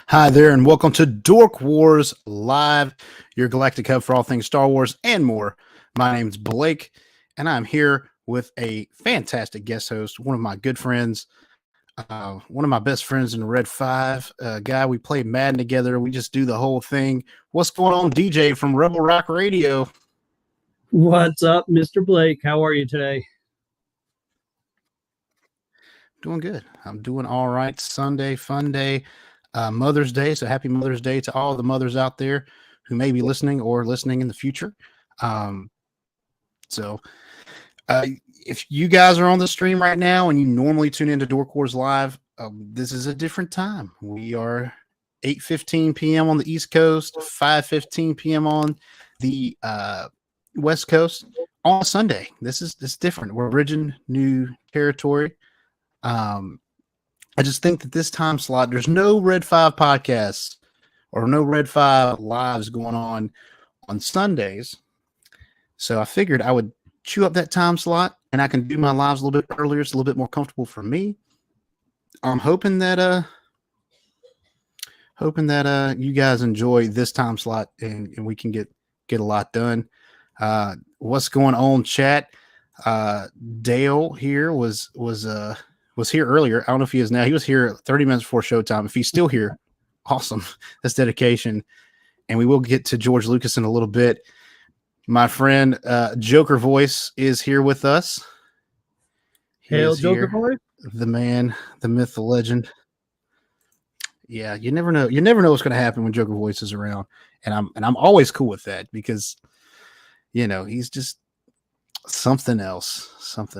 Hi there, and welcome to Dork Wars Live, your galactic hub for all things Star Wars and more. My name's Blake, and I'm here with a fantastic guest host, one of my good friends, one of my best friends in the Red 5, guy we play Madden together. We just do the whole thing. What's going on, DJ from Rebel Rock Radio? What's up, Mr. Blake? How are you today? Doing good. I'm doing all right. Sunday, fun day. Mother's Day. So happy Mother's Day to all the mothers out there who may be listening or listening in the future. Um, so if you guys are on the stream right now and you normally tune into Dork Wars Live, this is a different time. We are 8:15 p.m. on the East Coast, 5:15 p.m. on the West Coast on a Sunday. This is different. We're bridging new territory. I just think that this time slot, there's no Red 5 podcasts or no Red 5 lives going on Sundays. So I figured I would chew up that time slot and I can do my lives a little bit earlier. It's a little bit more comfortable for me. I'm hoping that you guys enjoy this time slot and we can get a lot done. What's going on, chat? Dale here was here earlier. I don't know if he is now. He was here 30 minutes before showtime. If he's still here, awesome. That's dedication. And we will get to George Lucas in a little bit. My friend Joker Voice is here with us. Hail, Joker Voice. The man, the myth, the legend. Yeah, you never know. You never know what's going to happen when Joker Voice is around. And I'm always cool with that because, he's just something else.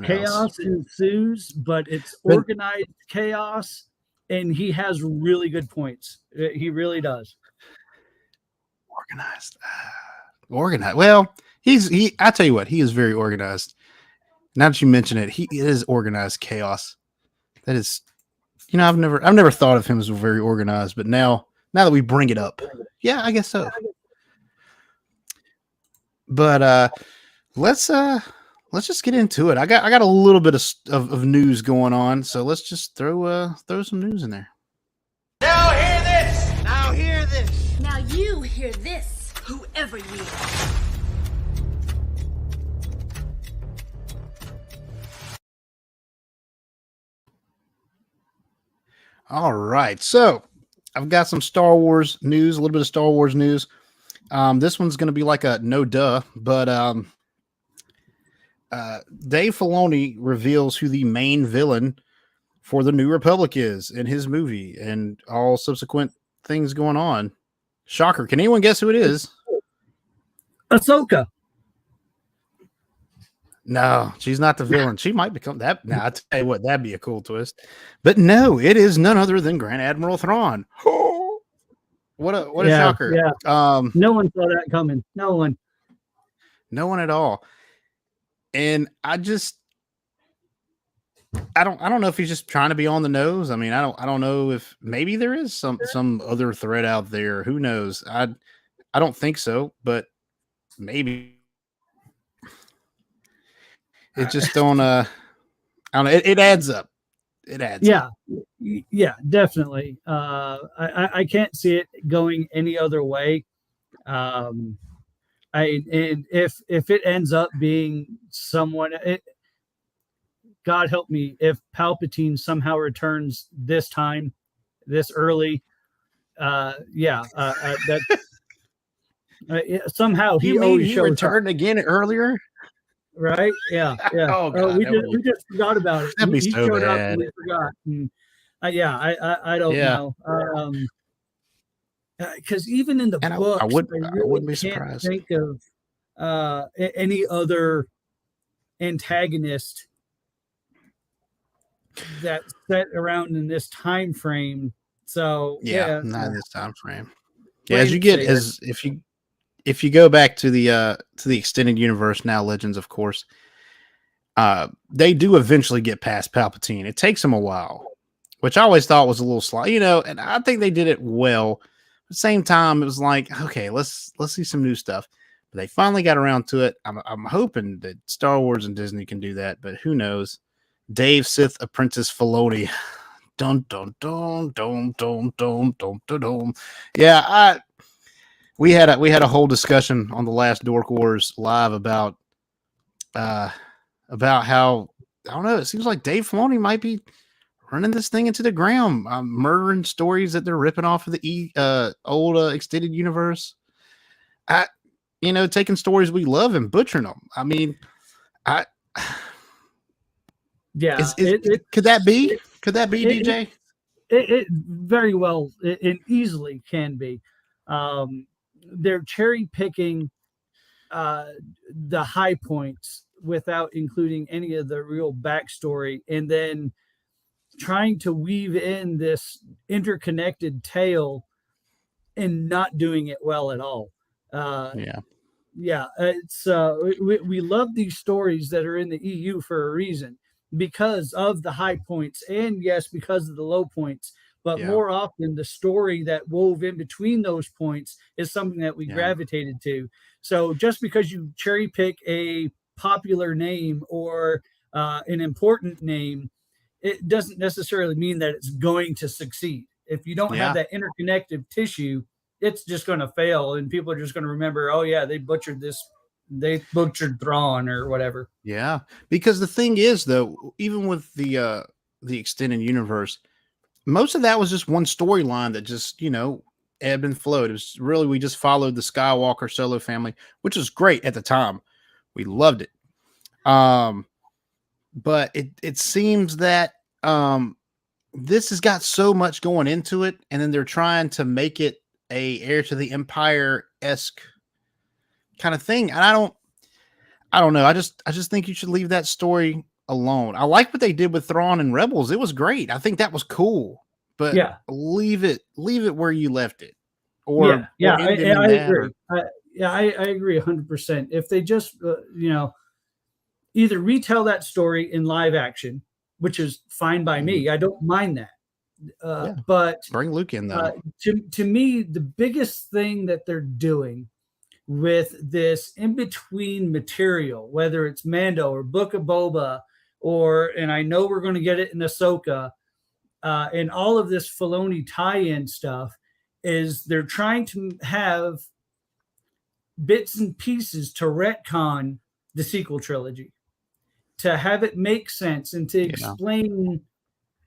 Chaos ensues, but it's organized chaos, and he has really good points. He really does. Organized. Well, I tell you what, he is very organized. Now that you mention it, he is organized chaos. That is, I've never thought of him as very organized, but now that we bring it up, yeah, I guess so. But let's just get into it. I got a little bit of news going on, so let's just throw some news in there. Now hear this! Now hear this! Now you hear this, whoever you are. All right, so I've got some Star Wars news, a little bit of Star Wars news. This one's going to be like a no duh, but Dave Filoni reveals who the main villain for the New Republic is in his movie and all subsequent things going on. Shocker. Can anyone guess who it is? Ahsoka. No, she's not the villain. She might become that. Now, I tell you what, that'd be a cool twist. But no, it is none other than Grand Admiral Thrawn. What a shocker. Yeah. No one saw that coming. No one at all. And I don't know if he's just trying to be on the nose. I mean, I don't know if maybe there is some other threat out there. Who knows? I don't think so, but maybe. It just don't I don't know. It adds up. It adds up. Yeah, definitely. I can't see it going any other way. And if it ends up being someone, God help me, if Palpatine somehow returns this early, somehow he always shows returned again earlier. Right? Yeah. Oh, God, we just forgot about it. That'd be he so showed bad. up and we forgot. And, I don't know. Because even in the books, I wouldn't be surprised. Think of any other antagonist that's set around in this time frame. So not in this time frame. Yeah, if you go back to the extended universe now, Legends, of course, they do eventually get past Palpatine. It takes them a while, which I always thought was a little slow, and I think they did it well. At the same time, it was like, okay, let's see some new stuff. But they finally got around to it. I'm hoping that Star Wars and Disney can do that, but who knows? Dave Sith Apprentice Filoni Dun dun dun dun dun dun dun dun dun. Yeah, we had a whole discussion on the last Dork Wars live about how I don't know. It seems like Dave Filoni might be running this thing into the ground, murdering stories that they're ripping off of the old extended universe. Taking stories we love and butchering them. I mean, I Yeah, could that be? Could that be, DJ? It very well, it easily can be. They're cherry picking the high points without including any of the real backstory, and then trying to weave in this interconnected tale and not doing it well at all. It's we love these stories that are in the EU for a reason, because of the high points, and yes, because of the low points, but more often the story that wove in between those points is something that we gravitated to. So just because you cherry pick a popular name or an important name, it doesn't necessarily mean that it's going to succeed. If you don't have that interconnective tissue, it's just going to fail, and people are just going to remember, oh yeah, they butchered Thrawn or whatever. Yeah, because the thing is, though, even with the extended universe, most of that was just one storyline that just ebbed and flowed. It was really, we just followed the Skywalker Solo family, which was great at the time. We loved it. But it seems that this has got so much going into it, and then they're trying to make it a Heir to the Empire-esque kind of thing. And I don't know. I just think you should leave that story alone. I like what they did with Thrawn and Rebels. It was great. I think that was cool. But leave it where you left it. Or I agree. I agree 100%. If they just either retell that story in live action, which is fine by me. I don't mind that. But bring Luke in though. To me, the biggest thing that they're doing with this in-between material, whether it's Mando or Book of Boba, and I know we're going to get it in Ahsoka, and all of this Filoni tie-in stuff, is they're trying to have bits and pieces to retcon the sequel trilogy, to have it make sense, and to explain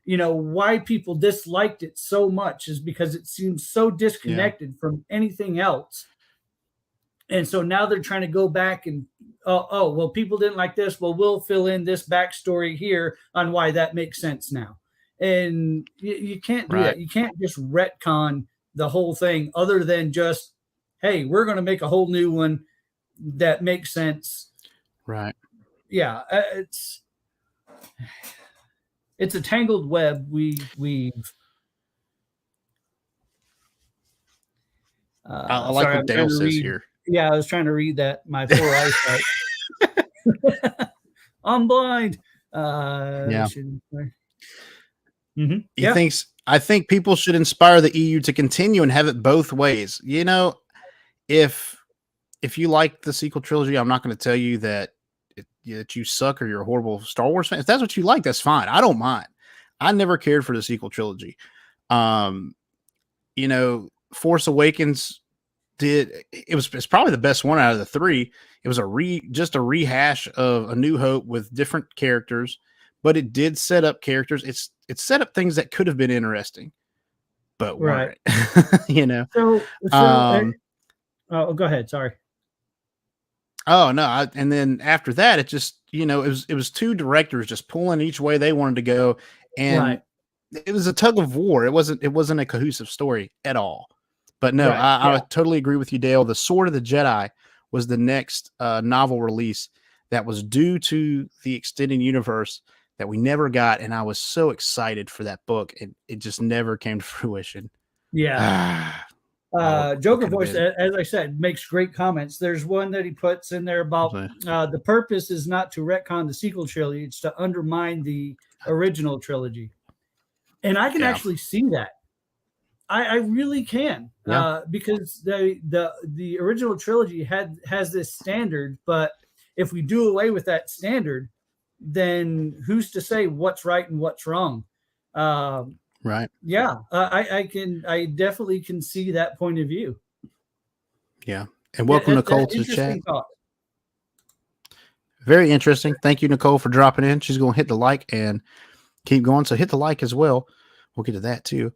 why people disliked it so much, is because it seems so disconnected from anything else. And so now they're trying to go back and, well, people didn't like this. Well, we'll fill in this backstory here on why that makes sense now. And you can't do that. You can't just retcon the whole thing, other than just, hey, we're going to make a whole new one that makes sense. Right. Yeah. It's a tangled web we weave. I like what Dale says here. Yeah, I was trying to read that. My poor eyesight. I'm blind. I think people should inspire the EU to continue and have it both ways. If you like the sequel trilogy, I'm not going to tell you that you suck or you're a horrible Star Wars fan. If that's what you like, that's fine. I don't mind. I never cared for the sequel trilogy. Force Awakens it's probably the best one out of the three. It was just a rehash of A New Hope with different characters, but it did set up characters. It set up things that could have been interesting, but weren't. So go ahead. Sorry. Oh no! And then after that, it just it was two directors just pulling each way they wanted to go, and it was a tug of war. It wasn't a cohesive story at all. But no, I totally agree with you, Dale. The Sword of the Jedi was the next novel release that was due to the extended universe that we never got, and I was so excited for that book, and it just never came to fruition. Yeah. Joker Voice, as I said, makes great comments. There's one that he puts in there about the purpose is not to retcon the sequel trilogy, it's to undermine the original trilogy. And I can actually see that. I really can, because the original trilogy has this standard, but if we do away with that standard, then who's to say what's right and what's wrong? Right. Yeah, I definitely can see that point of view. Yeah. And welcome, Nicole, to the chat. Interesting thought. Very interesting. Thank you, Nicole, for dropping in. She's going to hit the like and keep going. So hit the like as well. We'll get to that too.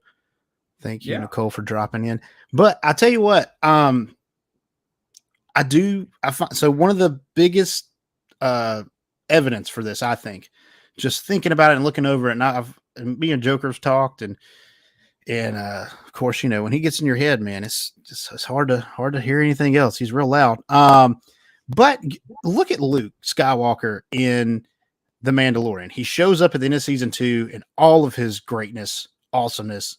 Thank you, Nicole, for dropping in. But I tell you what, I find so one of the biggest evidence for this, I think, just thinking about it and looking over it, and me and Joker's talked, and of course, when he gets in your head, man, it's hard to hear anything else. He's real loud. But look at Luke Skywalker in The Mandalorian. He shows up at the end of season 2 and all of his greatness, awesomeness,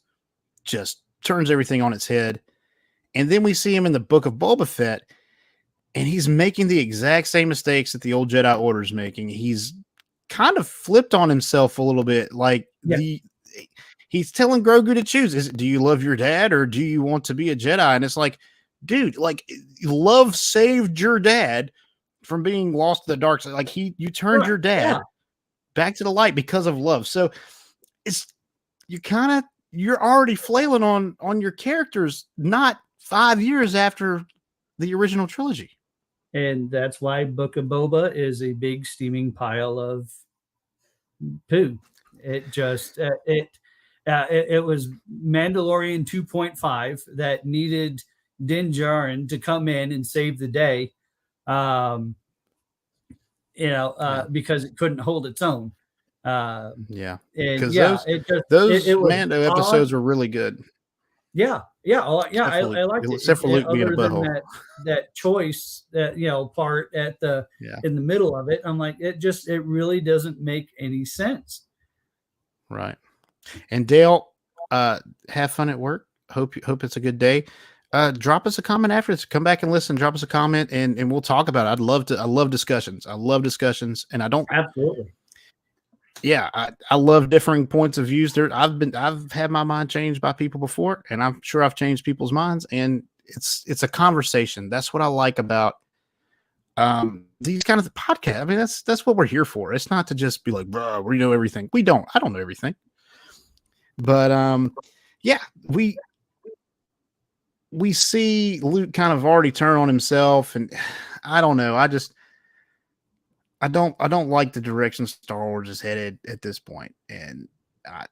just turns everything on its head. And then we see him in the Book of Boba Fett, and he's making the exact same mistakes that the old Jedi Order is making. He's kind of flipped on himself a little bit. Like he's telling Grogu to choose. Do you love your dad or do you want to be a Jedi? And it's like, dude, like love saved your dad from being lost to the dark side. Like you turned your dad back to the light because of love. So you're already flailing on your characters, not 5 years after the original trilogy. And that's why Book of Boba is a big steaming pile of poo. It just it was Mandalorian 2.5 that needed Din Djarin to come in and save the day, because it couldn't hold its own. Because those Mando episodes were really good. I liked it. Except for Luke being a butthole. That choice, part in the middle of it, I'm like, it really doesn't make any sense. Right. And Dale, have fun at work. Hope it's a good day. Drop us a comment after this. Come back and listen. Drop us a comment, and we'll talk about it. I love discussions. And I don't absolutely. Yeah, I love differing points of views. I've had my mind changed by people before, and I'm sure I've changed people's minds. And it's a conversation. That's what I like about these kind of podcasts. I mean, that's what we're here for. It's not to just be like, bro, we know everything. We don't. I don't know everything. But we see Luke kind of already turn on himself, and I don't know. I don't like the direction Star Wars is headed at this point. And I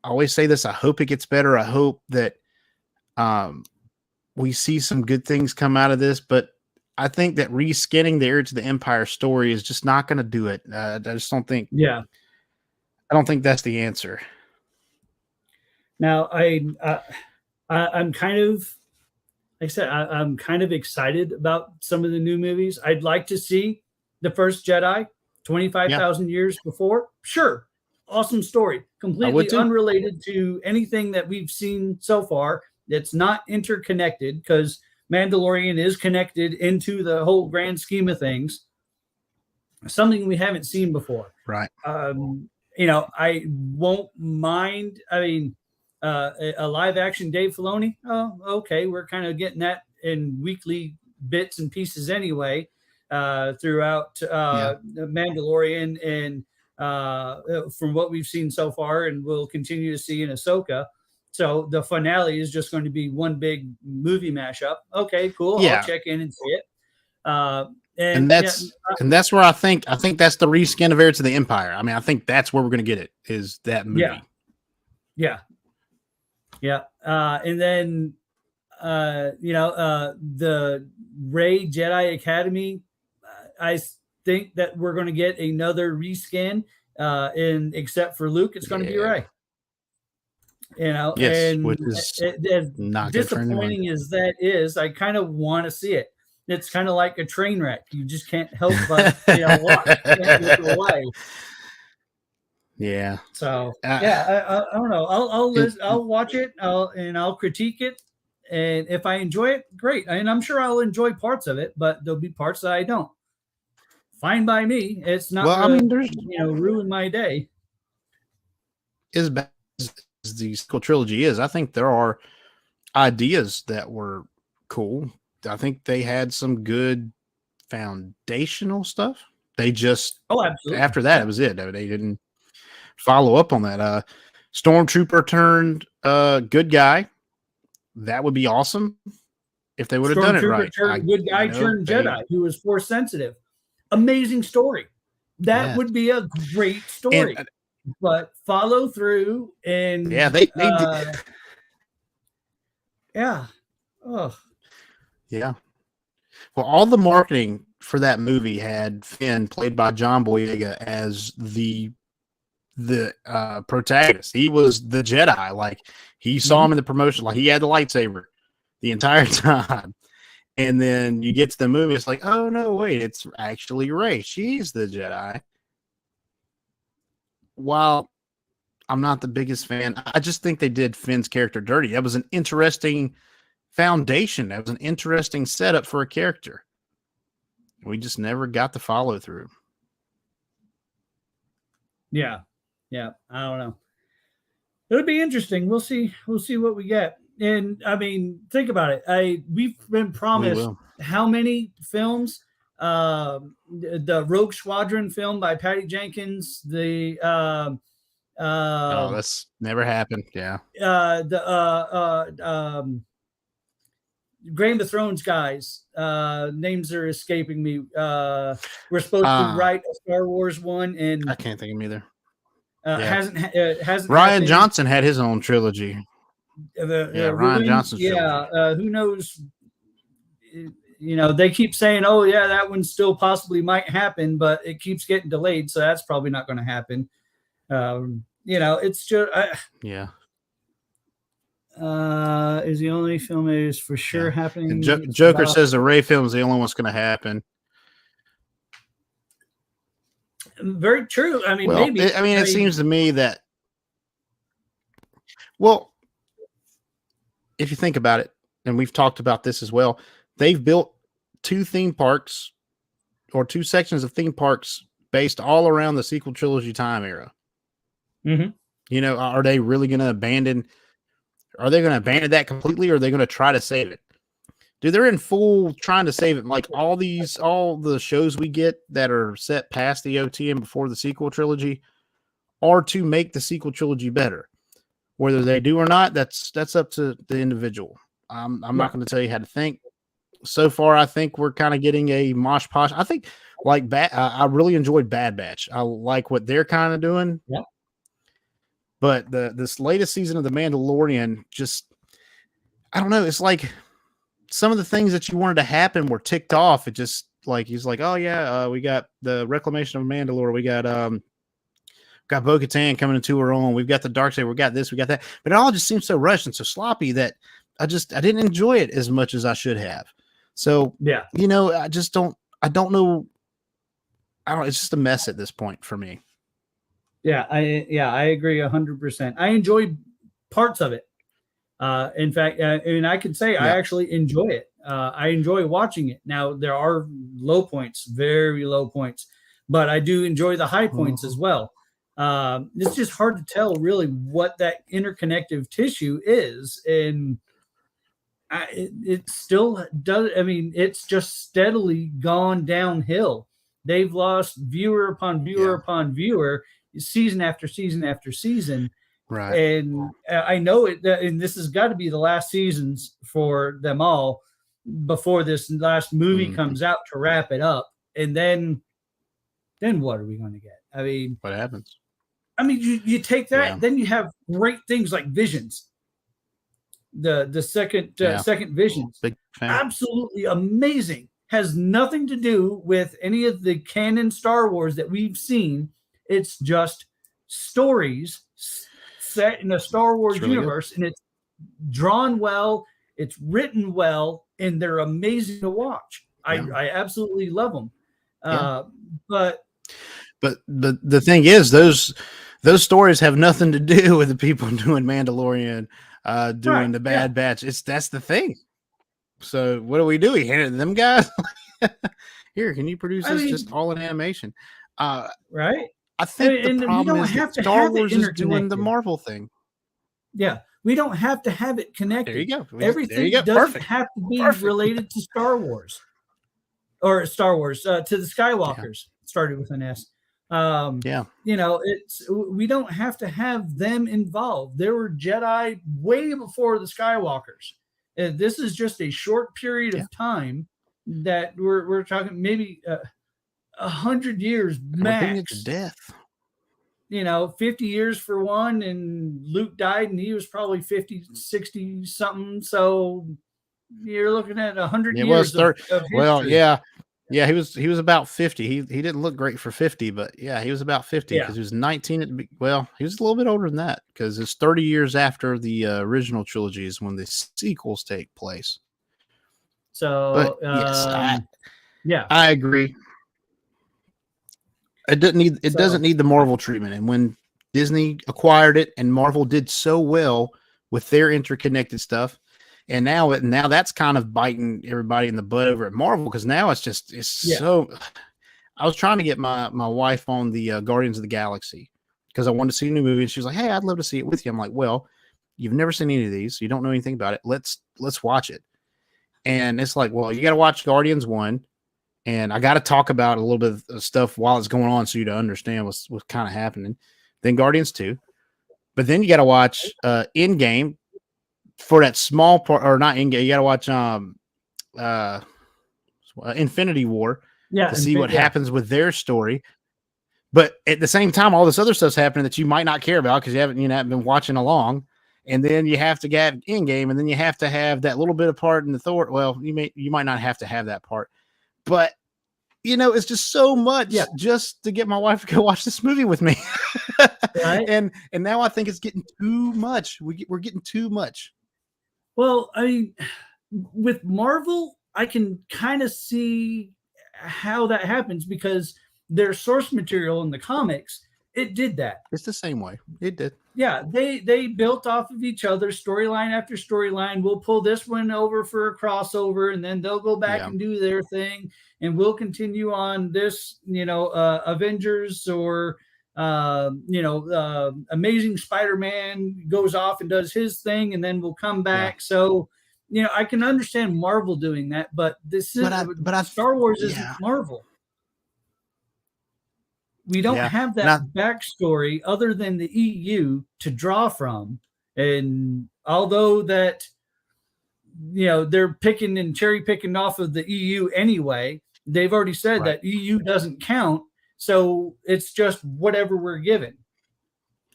always say this. I hope it gets better. I hope that we see some good things come out of this, but I think that reskinning the Heir to the Empire story is just not going to do it. I just don't think. Yeah. I don't think that's the answer. Now, I'm kind of, like I said, I'm kind of excited about some of the new movies. I'd like to see The First Jedi 25,000 years before. Sure. Awesome story. Completely unrelated to anything that we've seen so far. It's not interconnected because Mandalorian is connected into the whole grand scheme of things. Something we haven't seen before. Right. I won't mind. I mean, a live action Dave Filoni. Oh, okay. We're kind of getting that in weekly bits and pieces anyway, throughout the Mandalorian and from what we've seen so far, and we'll continue to see in Ahsoka. So the finale is just going to be one big movie mashup. Okay, cool. Yeah. I'll check in and see it. And that's where I think that's the reskin of Heir to the Empire. I mean, I think that's where we're going to get it, is that movie. Yeah. And then, the Rey Jedi Academy, I think that we're going to get another reskin, and except for Luke, it's going to be Rey. Which is not disappointing as that is. I kind of want to see it. It's kind of like a train wreck. You just can't help but watch. Can't look away. Yeah. So I don't know. I'll watch it. I'll critique it, and if I enjoy it, great. And I'm sure I'll enjoy parts of it, but there'll be parts that I don't. Fine by me. It's not. Ruin my day. As bad as the sequel trilogy is, I think there are ideas that were cool. I think they had some good foundational stuff. They just absolutely. After that, it was it. They didn't follow up on that. Stormtrooper turned good guy. That would be awesome if they would have done it right. Turned good guy, turned Jedi who was Force sensitive. Amazing story. That would be a great story. But follow through and they did. Yeah. Oh. Yeah. Well, all the marketing for that movie had Finn, played by John Boyega, as the protagonist. He was the Jedi. Like, he saw him in the promotion. Like, he had the lightsaber the entire time. And then you get to the movie, it's like, oh, no, wait, it's actually Rey. She's the Jedi. While I'm not the biggest fan, I just think they did Finn's character dirty. That was an interesting foundation. That was an interesting setup for a character. We just never got the follow through. Yeah. I don't know. It'll be interesting. We'll see what we get. And I mean, think about it. We've been promised how many films? The Rogue Squadron film by Patty Jenkins, that's never happened. Yeah. Game of Thrones guys, names are escaping me. We're supposed to write a Star Wars one, and I can't think of them either. Hasn't Ryan happened. Johnson had his own trilogy. Ryan Johnson's trilogy. Who knows? You know, they keep saying, "Oh, yeah, that one still possibly might happen," but it keeps getting delayed, so that's probably not going to happen. You know, it's just is the only film that is for sure happening. And Joker says the Rey film is the only one that's going to happen. Very true. I mean, maybe. It seems to me that, well, if you think about it, and we've talked about this as well, they've built 2 theme parks or 2 sections of theme parks based all around the sequel trilogy time era. Mm-hmm. You know, are they really going to abandon? Are they going to abandon that completely, or are they going to try to save it? Dude, they're in full trying to save it. Like all the shows we get that are set past the OT and before the sequel trilogy are to make the sequel trilogy better. Whether they do or not, that's up to the individual. I'm not going to tell you how to think. So far, I think we're kind of getting a mosh posh. I think I really enjoyed Bad Batch. I like what they're kind of doing. Yeah. But this latest season of The Mandalorian, just, I don't know. It's like some of the things that you wanted to happen were ticked off. It just like, he's like, oh yeah, we got the Reclamation of Mandalore. We got Bo-Katan coming into her own. We've got the Darksaber. We got this. We got that. But it all just seems so rushed and so sloppy that I didn't enjoy it as much as I should have. So yeah, you know, I don't know. It's just a mess at this point for me. Yeah, I agree 100%. I enjoy parts of it. In fact, and I can say I actually enjoy it. I enjoy watching it. Now, there are low points, very low points, but I do enjoy the high points as well. It's just hard to tell really what that interconnective tissue is. And it still does. I mean, it's just steadily gone downhill. They've lost viewer upon viewer upon viewer, season after season after season. Right. And I know it, and this has got to be the last seasons for them all before this last movie comes out to wrap it up. And then what are we going to get? I mean, what happens? I mean, you take that, then you have great things like Visions. The second Visions, absolutely amazing. Has nothing to do with any of the canon Star Wars that we've seen. It's just stories set in a Star Wars universe, and it's drawn well, it's written well, and they're amazing to watch. I absolutely love them. But the thing is, those stories have nothing to do with the people doing Mandalorian, doing the Bad Batch. That's the thing. So what do? We hand it to them guys. Here, can you produce this just all in animation? Right. I think the problem is that Star Wars is doing the Marvel thing. Yeah, we don't have to have it connected. There you go. Everything doesn't have to be related to Star Wars. Or Star Wars, to the Skywalkers. Started with an S. Yeah. We don't have to have them involved. There were Jedi way before the Skywalkers. This is just a short period of time that we're talking maybe 100 years We're doing it to max. death. 50 years for one, and Luke died and he was probably 50, 60 something. So you're looking at 100 It years was of well, history. yeah, he was about 50. He didn't look great for 50, but yeah, he was about 50 because he was 19 at he was a little bit older than that because it's 30 years after the original trilogy is when the sequels take place. So But yes, I agree. It doesn't need the Marvel treatment. And when Disney acquired it and Marvel did so well with their interconnected stuff, and now that's kind of biting everybody in the butt over at Marvel because now it's so. I was trying to get my wife on the Guardians of the Galaxy because I wanted to see a new movie, and she was like, "Hey, I'd love to see it with you." I'm like, "Well, you've never seen any of these, you don't know anything about it. Let's watch it." And it's like, "Well, you got to watch Guardians 1. And I got to talk about a little bit of stuff while it's going on so you to understand what's kind of happening. Then Guardians 2. But then you got to watch Endgame for that small part, or not Endgame. You got to watch Infinity War to see what happens with their story. But at the same time, all this other stuff's happening that you might not care about because you haven't been watching along. And then you have to get Endgame, and then you have to have that little bit of part in the Thor. Well, you might not have to have that part. But, it's just so much just to get my wife to go watch this movie with me. Right? And now I think it's getting too much. We're getting too much. Well, I mean, with Marvel, I can kind of see how that happens because their source material in the comics, it did that. It's the same way. It did. Yeah, they built off of each other, storyline after storyline. We'll pull this one over for a crossover, and then they'll go back and do their thing, and we'll continue on this, Avengers or Amazing Spider-Man goes off and does his thing, and then we'll come back. Yeah. So, I can understand Marvel doing that, but this is Star Wars isn't Marvel. We don't have that backstory other than the EU to draw from. And although that, they're picking and cherry picking off of the EU anyway, they've already said that EU doesn't count. So it's just whatever we're given.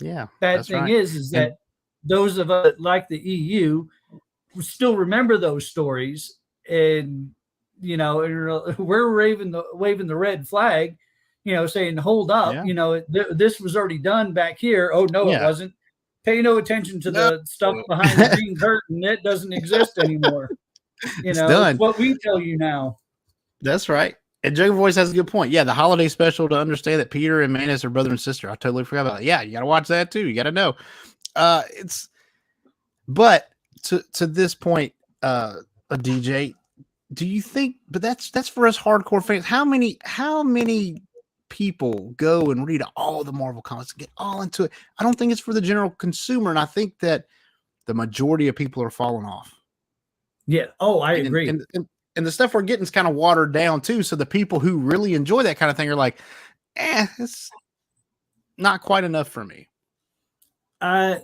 Yeah. Bad thing is that those of us like the EU still remember those stories, and, we're waving the red flag, saying, hold up, this was already done back here. Oh, no, it wasn't. Pay no attention to the stuff behind the green curtain. It doesn't exist anymore. It's done. It's what we tell you now. That's right. And Jacob Voice has a good point. Yeah, the holiday special to understand that Peter and Mantis are brother and sister. I totally forgot about it. Yeah, you got to watch that too. You got to know. But to this point, DJ, do you think? But that's for us hardcore fans. How many people go and read all the Marvel comics and get all into it? I don't think it's for the general consumer, and I think that the majority of people are falling off. Yeah. Oh, I agree. And the stuff we're getting is kind of watered down too. So the people who really enjoy that kind of thing are like, it's not quite enough for me. I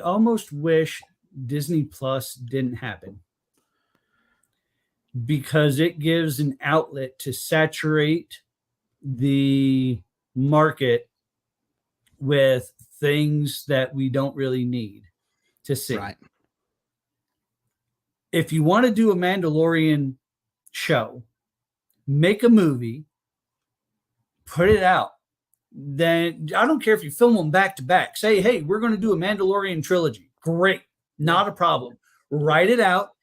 almost wish Disney Plus didn't happen, because it gives an outlet to saturate the market with things that we don't really need to see. Right. If you want to do a Mandalorian show, make a movie, put it out. Then I don't care if you film them back to back. Say, hey, we're going to do a Mandalorian trilogy. Great. Not a problem. Write it out,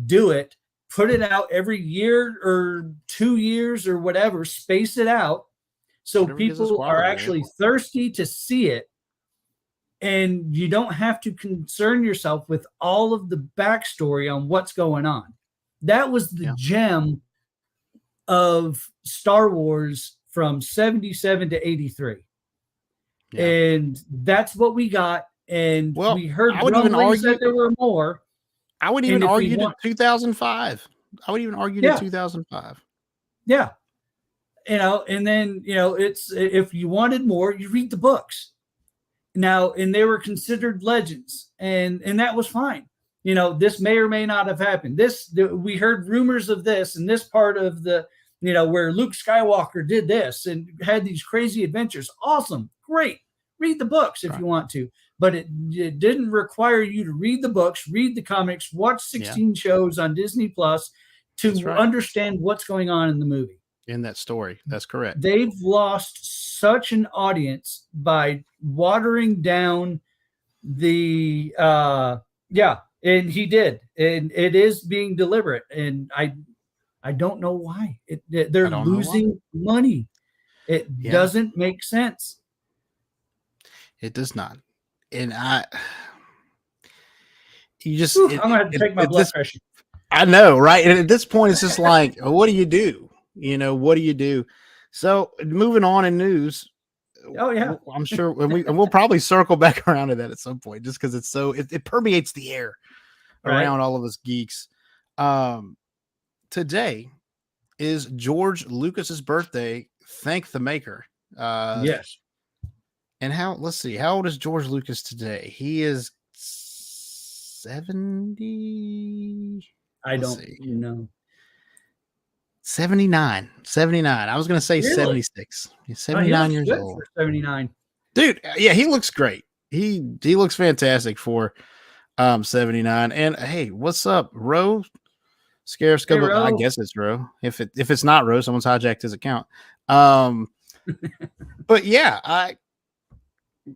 do it, put it out every year or 2 years or whatever, space it out so whatever people are actually thirsty to see it. And you don't have to concern yourself with all of the backstory on what's going on. That was the gem of Star Wars from 77 to 83. Yeah. And that's what we got. And we heard rumblings that there were more. I would even argue to 2005. I would even argue to 2005. Yeah. And then, it's, if you wanted more, you read the books now, and they were considered legends, and that was fine. This may or may not have happened. We heard rumors of this, and this part of the, where Luke Skywalker did this and had these crazy adventures. Awesome. Great. Read the books if you want to, but it didn't require you to read the books, read the comics, watch 16 shows on Disney Plus to understand what's going on in the movie. In that story. That's correct. They've lost such an audience by watering down the, and he did, and it is being deliberate. And I don't know why they're losing money. It doesn't make sense. It does not. And I'm gonna have to take my blood pressure. I know, right? And at this point, it's just like, what do you do? What do you do? So moving on in news. Oh yeah, I'm sure, and we'll probably circle back around to that at some point, just because it's it permeates the air around all of us geeks. Today is George Lucas's birthday. Thank the maker. Yes. And let's see, how old is George Lucas today? He is 70. I don't know. 79. I was going to say 76. He's 79 years old. 79. Dude, yeah, he looks great. He looks fantastic for 79. And hey, what's up, Ro? Scarescope. Hey, Ro. I guess it's Ro. If it's not Ro, someone's hijacked his account. But yeah,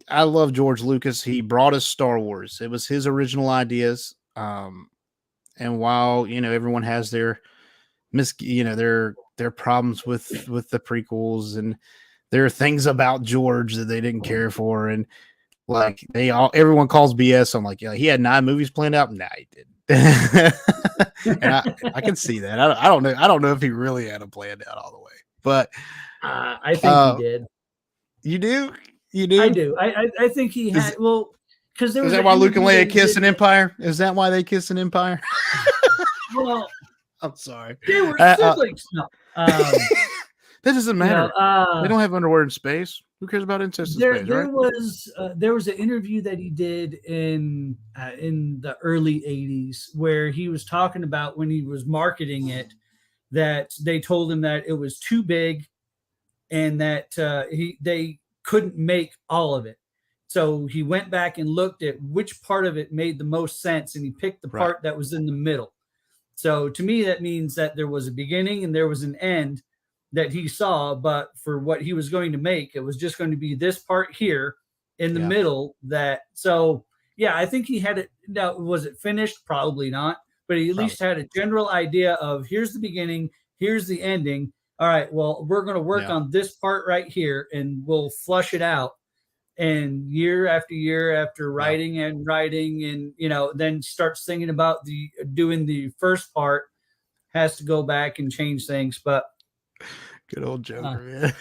I love George Lucas. He brought us Star Wars. It was his original ideas. And while, everyone has their their problems with the prequels, and there are things about George that they didn't care for, and like everyone calls BS. I'm like, yeah, he had 9 movies planned out. Nah, he didn't. And I can see that. I don't know if he really had them planned out all the way, but I think he did. You do? You do? I do. I think he had. Well, because there was. Is that why Luke and Leia kiss in Empire? Is that why they kiss in Empire? Well, I'm sorry. They were siblings. No. That doesn't matter. They don't have underwear in space. Who cares about incest in space? There was an interview that he did in the early 80s where he was talking about when he was marketing it, that they told him that it was too big and that they couldn't make all of it. So he went back and looked at which part of it made the most sense, and he picked the part that was in the middle. So to me, that means that there was a beginning and there was an end that he saw, but for what he was going to make, it was just going to be this part here in the middle. So I think he had it. Now, was it finished? Probably not, but he at least had a general idea of here's the beginning, here's the ending. All right, well, we're going to work on this part right here, and we'll flush it out. And year after writing and then starts thinking about doing the first part, has to go back and change things. But good old Joker, man.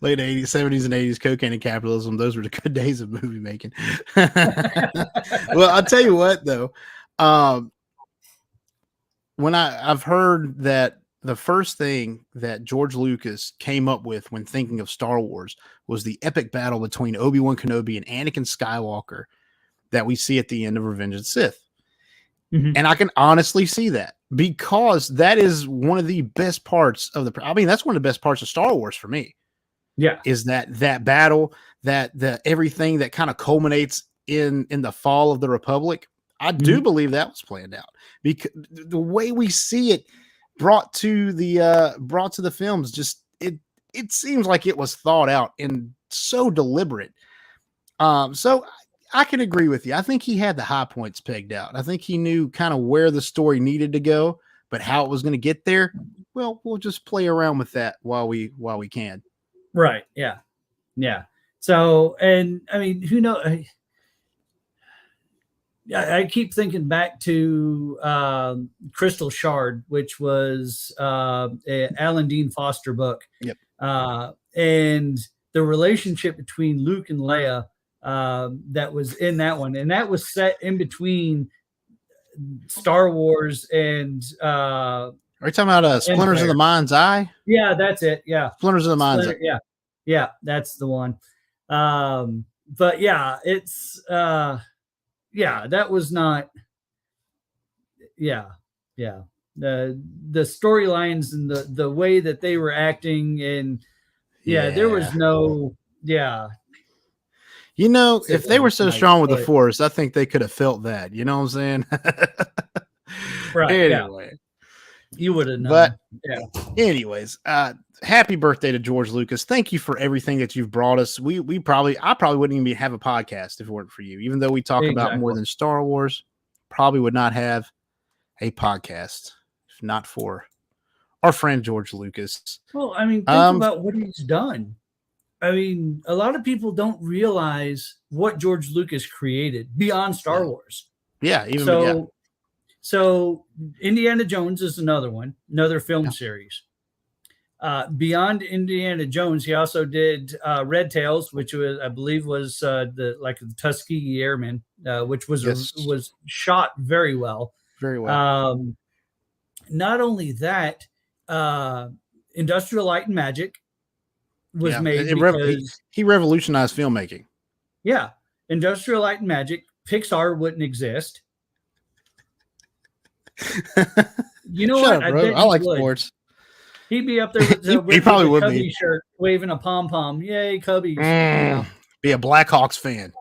Late 80s, 70s, and 80s, cocaine and capitalism. Those were the good days of movie making. Well, I'll tell you what, though. When I've heard that the first thing that George Lucas came up with when thinking of Star Wars was the epic battle between Obi-Wan Kenobi and Anakin Skywalker that we see at the end of Revenge of the Sith. Mm-hmm. And I can honestly see that, because that is one of the best parts of that's one of the best parts of Star Wars for me. Yeah. Is that battle, the everything that kind of culminates in the fall of the Republic. I do believe that was planned out, because the way we see it brought to the films, just it seems like it was thought out and so deliberate. So I can agree with you. I think he had the high points pegged out. I think he knew kind of where the story needed to go, but how it was going to get there, well, we'll just play around with that while we can. Right. Yeah. Yeah. So, and I mean, who knows? I keep thinking back to Crystal Shard, which was an Alan Dean Foster book. Yep. And the relationship between Luke and Leia that was in that one. And that was set in between Star Wars and Are you talking about Splinters of the Mind's Eye? Yeah, that's it. Yeah. Splinters of the Mind's Eye. Yeah. Yeah, that's the one. But yeah, it's that was not yeah. The storylines and the way that they were acting, and there was no You know, if they were so strong with the Force, I think they could have felt that. You know what I'm saying? Right. Anyway. You would have known. But anyways, happy birthday to George Lucas. Thank you for everything that you've brought us. I probably wouldn't even have a podcast if it weren't for you. Even though we talk about more than Star Wars, probably would not have a podcast if not for our friend George Lucas. Well, I mean, think about what he's done. I mean, a lot of people don't realize what George Lucas created beyond Star Wars. Yeah, So Indiana Jones is another film series. Beyond Indiana Jones, he also did Red Tails, which was, I believe, was the Tuskegee Airmen, which was shot very well. Very well. Not only that, Industrial Light and Magic was made because he revolutionized filmmaking. Yeah, Industrial Light and Magic. Pixar wouldn't exist. You know what? I like sports. He'd be up there with he probably would Cubby be shirt, waving a pom pom. Yay, Cubbies! Be a Blackhawks fan.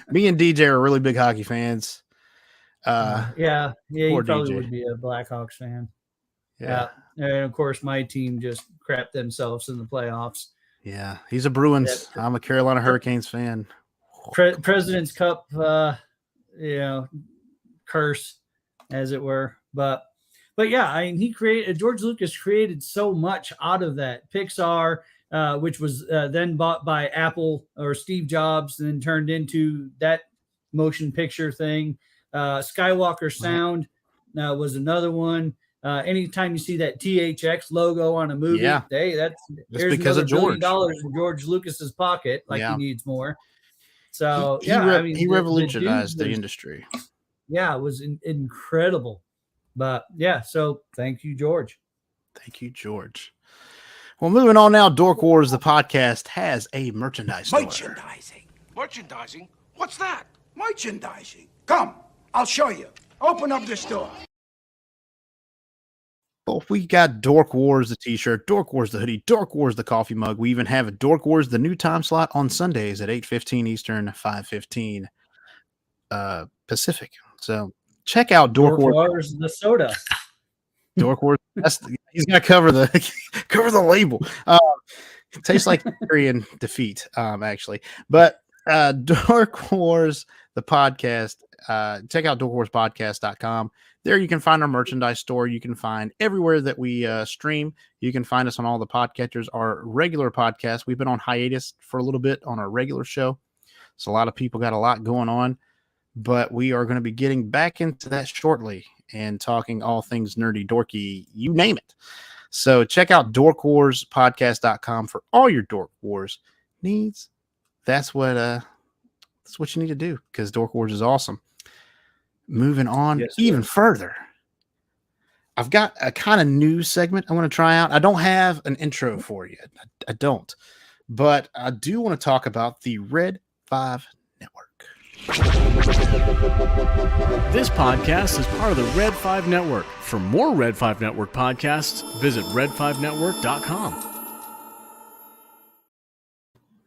Me and DJ are really big hockey fans. He probably DJ would be a Blackhawks fan. Yeah. And of course, my team just crapped themselves in the playoffs. Yeah, he's a Bruins. I'm a Carolina Hurricanes fan. President's Cup, curse, as it were. But yeah, I mean, George Lucas created so much out of that. Pixar, which was then bought by Apple or Steve Jobs, and then turned into that motion picture thing. Skywalker Sound was another one. Anytime you see that THX logo on a movie, hey, here's because of George. $1 billion in George Lucas's pocket, he needs more. So he revolutionized the industry. Yeah, it was incredible. But so thank you, George. Thank you, George. Well, moving on now, Dork Wars, the podcast, has a merchandise store. Merchandising? What's that? Merchandising. Come, I'll show you. Open up the store. Well, we got Dork Wars, the t-shirt, Dork Wars, the hoodie, Dork Wars, the coffee mug. We even have a Dork Wars, the new time slot on Sundays at 8:15 Eastern, 5:15 Pacific. So check out Dork Wars, the soda. Dork Wars. He's gonna cover the label. It tastes like victory and defeat, actually. But Dork Wars, the podcast. Check out dorkwarspodcast.com. There you can find our merchandise store. You can find everywhere that we stream. You can find us on all the podcatchers. Our regular podcast, we've been on hiatus for a little bit on our regular show. So a lot of people got a lot going on, but we are going to be getting back into that shortly and talking all things nerdy, dorky, you name it. So check out dorkwarspodcast.com for all your Dork Wars needs. That's what you need to do, because Dork Wars is awesome. Moving on even further, I've got a kind of new segment I want to try out. I don't have an intro for you. I don't. But I do want to talk about the Red 5 Network. This podcast is part of the Red 5 Network. For more Red 5 Network podcasts, visit red5network.com.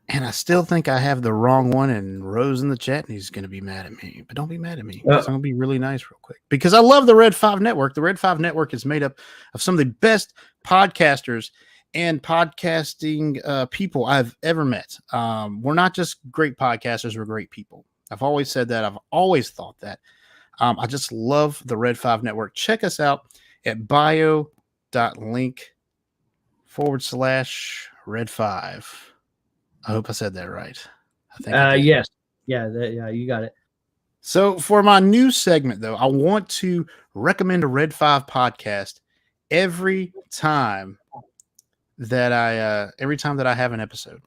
And I still think I have the wrong one, and Rose in the chat, and he's going to be mad at me. But don't be mad at me. I'm going to be really nice real quick, because I love the Red 5 Network. The Red 5 Network is made up of some of the best podcasters and podcasting people I've ever met. We're not just great podcasters, we're great people. I've always said that. I've always thought that. I just love the Red 5 Network. Check us out at bio.link/Red5. I hope I said that right. I think yes. Yeah, you got it. So for my new segment, though, I want to recommend a Red 5 podcast every time that I have an episode.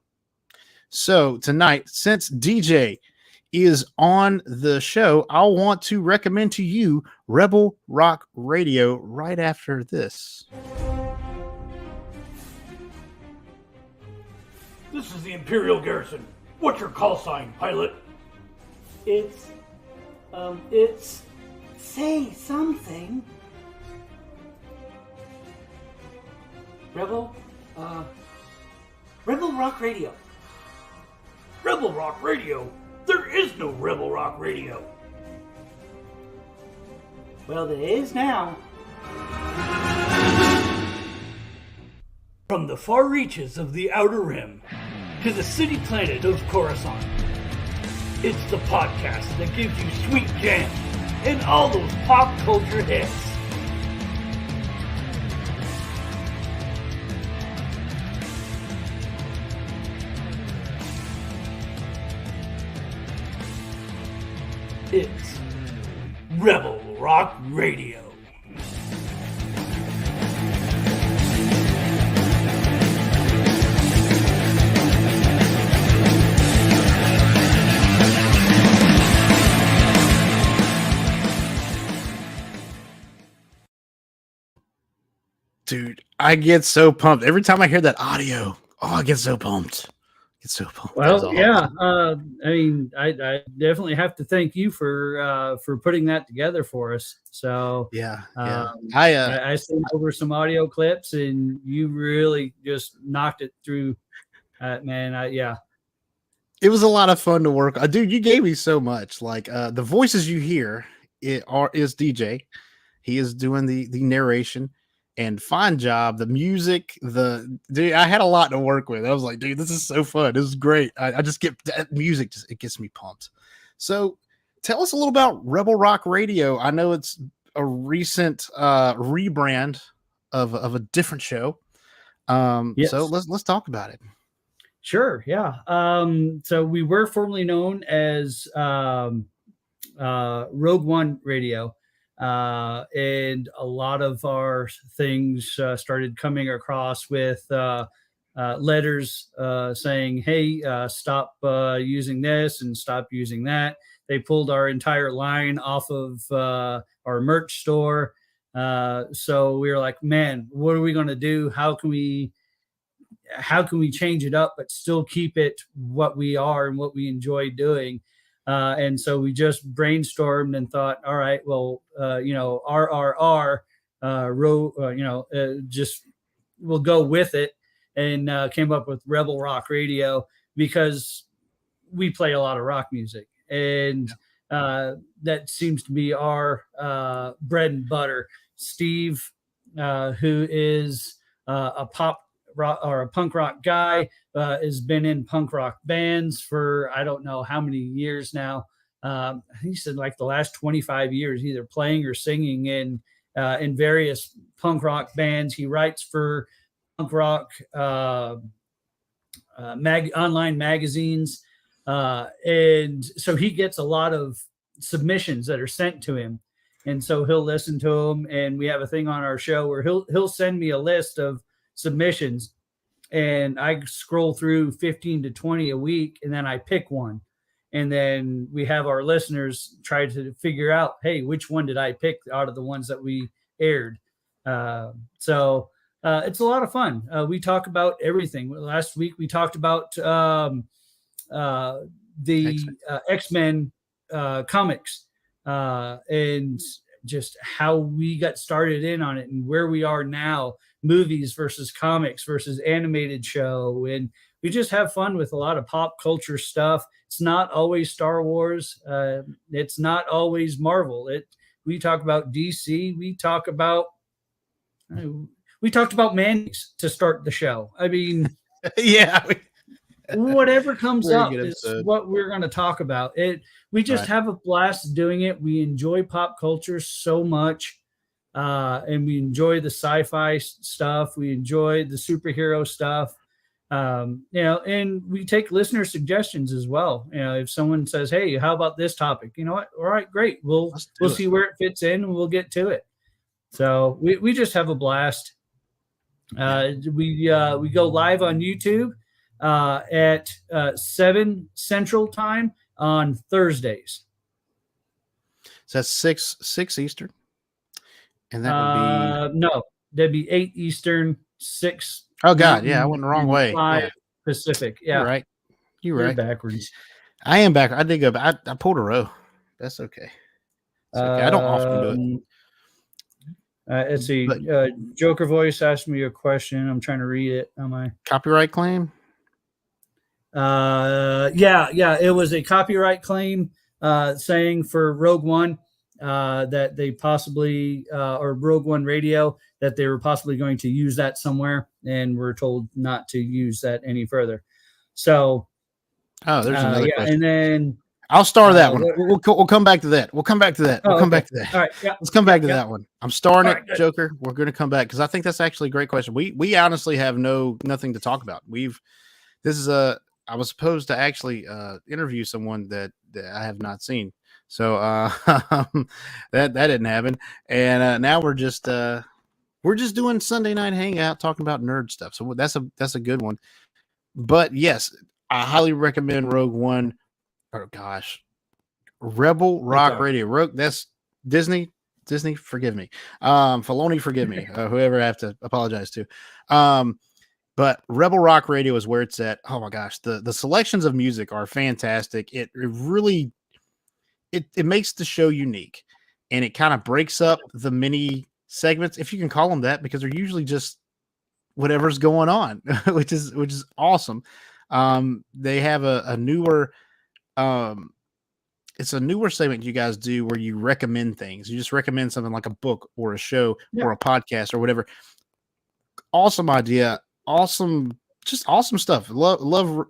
So tonight, since DJ is on the show, I'll want to recommend to you Rebel Rock Radio right after this. This is the Imperial Garrison. What's your call sign, pilot? It's say something. Rebel Rock Radio. Rebel Rock Radio? There is no Rebel Rock Radio. Well, there is now. From the far reaches of the Outer Rim to the city planet of Coruscant, it's the podcast that gives you sweet jams and all those pop culture hits. It's Rebel Rock Radio. Dude, I get so pumped every time I hear that audio. Oh, I get so pumped. Get so pumped. Well, yeah. I mean, I definitely have to thank you for putting that together for us. So yeah. I sent over some audio clips, and you really just knocked it through, man. Yeah. It was a lot of fun to work. Dude, you gave me so much. Like the voices you hear is DJ. He is doing the narration. And fine job. The music, dude, I had a lot to work with. I was like, dude, this is so fun. This is great. I just get that music, it gets me pumped. So tell us a little about Rebel Rock Radio. I know it's a recent rebrand of a different show. Yes. So let's talk about it. Sure. Yeah. So we were formerly known as Rogue One Radio. And a lot of our things started coming across with letters saying, hey, stop using this and stop using that. They pulled our entire line off of our merch store. So we were like, man, what are we going to do? How can we change it up, but still keep it what we are and what we enjoy doing? And so we just brainstormed and thought, all right, well, RRR, just we'll go with it, and came up with Rebel Rock Radio because we play a lot of rock music, and that seems to be our bread and butter. Steve, who is a pop rock or a punk rock guy, has been in punk rock bands for I don't know how many years now. He said like the last 25 years, either playing or singing in various punk rock bands. He writes for punk rock online magazines, and so he gets a lot of submissions that are sent to him, and so he'll listen to them. And we have a thing on our show where he'll send me a list of submissions, and I scroll through 15 to 20 a week, and then I pick one, and then we have our listeners try to figure out, hey, which one did I pick out of the ones that we aired? So it's a lot of fun. We talk about everything. Last week we talked about the X-Men comics, and just how we got started in on it and where we are now, movies versus comics versus animated show. And we just have fun with a lot of pop culture stuff. It's not always Star Wars. It's not always Marvel. We talk about DC. We talked about mayonnaise to start the show. I mean, yeah, whatever comes Very up good is episode. what we're going to talk about. We just Right. have a blast doing it. We enjoy pop culture so much, and we enjoy the sci-fi stuff. We enjoy the superhero stuff, and we take listener suggestions as well. If someone says, "Hey, how about this topic?" You know what? All right, great. We'll see where it fits in, and we'll get to it. So we just have a blast. We go live on YouTube at 7 Central Time, on Thursdays. So that's 6 Eastern. And that would be No, that'd be 8 Eastern, 6. Oh God, yeah, I Mountain, went the wrong and way. 5 Yeah, Pacific. Yeah, you're right. You're You're right. backwards. I am back. I did go back. I pulled a row. That's okay. It's okay. I don't often do it. Let's see. But- Joker Voice asked me a question. I'm trying to read it. Am I? Copyright claim? Yeah. It was a copyright claim saying for Rogue One that they possibly, or Rogue One Radio, that they were possibly going to use that somewhere, and we're told not to use that any further. So, Oh, there's another question. and then I'll star that one. what- We'll come back to that. We'll come back to that. We'll come back to that. All right, yeah. Let's come back to Yeah. that one. I'm starring All it, right, good. Joker. We're going to come back because I think that's actually a great question. We honestly have nothing to talk about. I was supposed to actually interview someone that I have not seen, so that didn't happen. And now we're just doing Sunday night hangout talking about nerd stuff. So that's a good one. But yes, I highly recommend Rogue One. Oh gosh, Rebel Rock Radio. Rogue. That's Disney. Disney, forgive me. Filoni, forgive me. Whoever I have to apologize to. But Rebel Rock Radio is where it's at. Oh my gosh, the selections of music are fantastic. It really it makes the show unique, and it kind of breaks up the mini segments, if you can call them that, because they're usually just whatever's going on, which is awesome. They have a newer it's a newer segment you guys do where you recommend things. You just recommend something like a book or a show or a podcast or whatever. Awesome idea. Awesome stuff. Love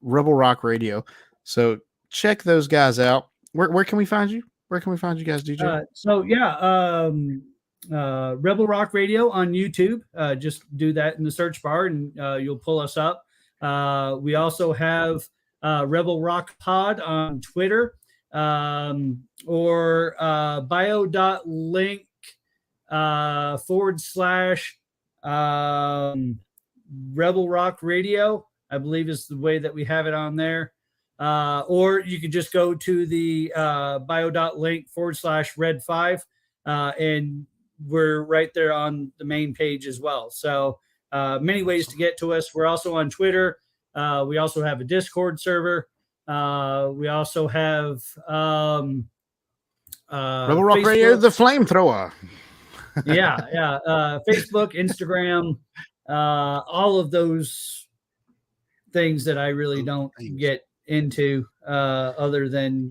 Rebel Rock Radio. So check those guys out. Where can we find you? Where can we find you guys, DJ? Rebel Rock Radio on YouTube. Just do that in the search bar and you'll pull us up. We also have Rebel Rock Pod on Twitter, or bio.link / Rebel Rock Radio, I believe is the way that we have it on there. Or you could just go to the bio.link / Red5, and we're right there on the main page as well. So many ways to get to us. We're also on Twitter. We also have a Discord server. We also have Rebel Rock Facebook. Radio, the flamethrower. Facebook, Instagram, all of those things that I really don't get into, other than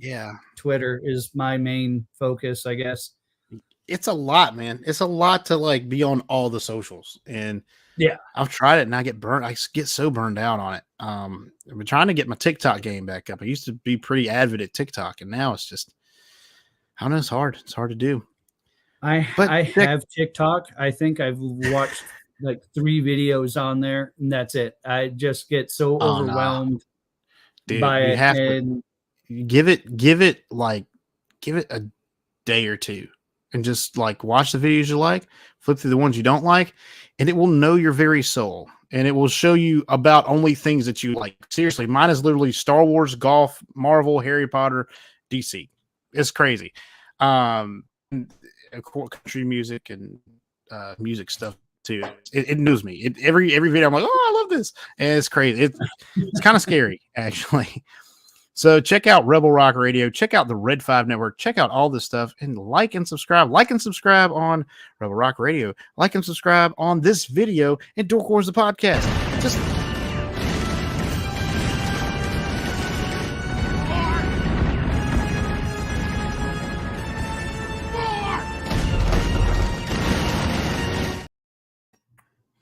Twitter is my main focus, I guess. It's a lot, man. It's a lot to like be on all the socials, and I've tried it and I get burnt. I get so burned out on it. I've been trying to get my TikTok game back up. I used to be pretty avid at TikTok, and now it's just, I don't know. It's hard. It's hard to do. I have TikTok. I think I've watched like 3 videos on there, and that's it. I just get so overwhelmed by it. And give it a day or two, and just like watch the videos you like, flip through the ones you don't like, and it will know your very soul, and it will show you about only things that you like. Seriously, mine is literally Star Wars, golf, Marvel, Harry Potter, DC. It's crazy. Country music and music stuff too. It knows me. Every video I'm like, oh, I love this, and it's crazy. It's kind of scary actually. So check out Rebel Rock Radio. Check out the Red 5 Network. Check out all this stuff, and like and subscribe. Like and subscribe on Rebel Rock Radio. Like and subscribe on this video and Dork Wars the podcast. Just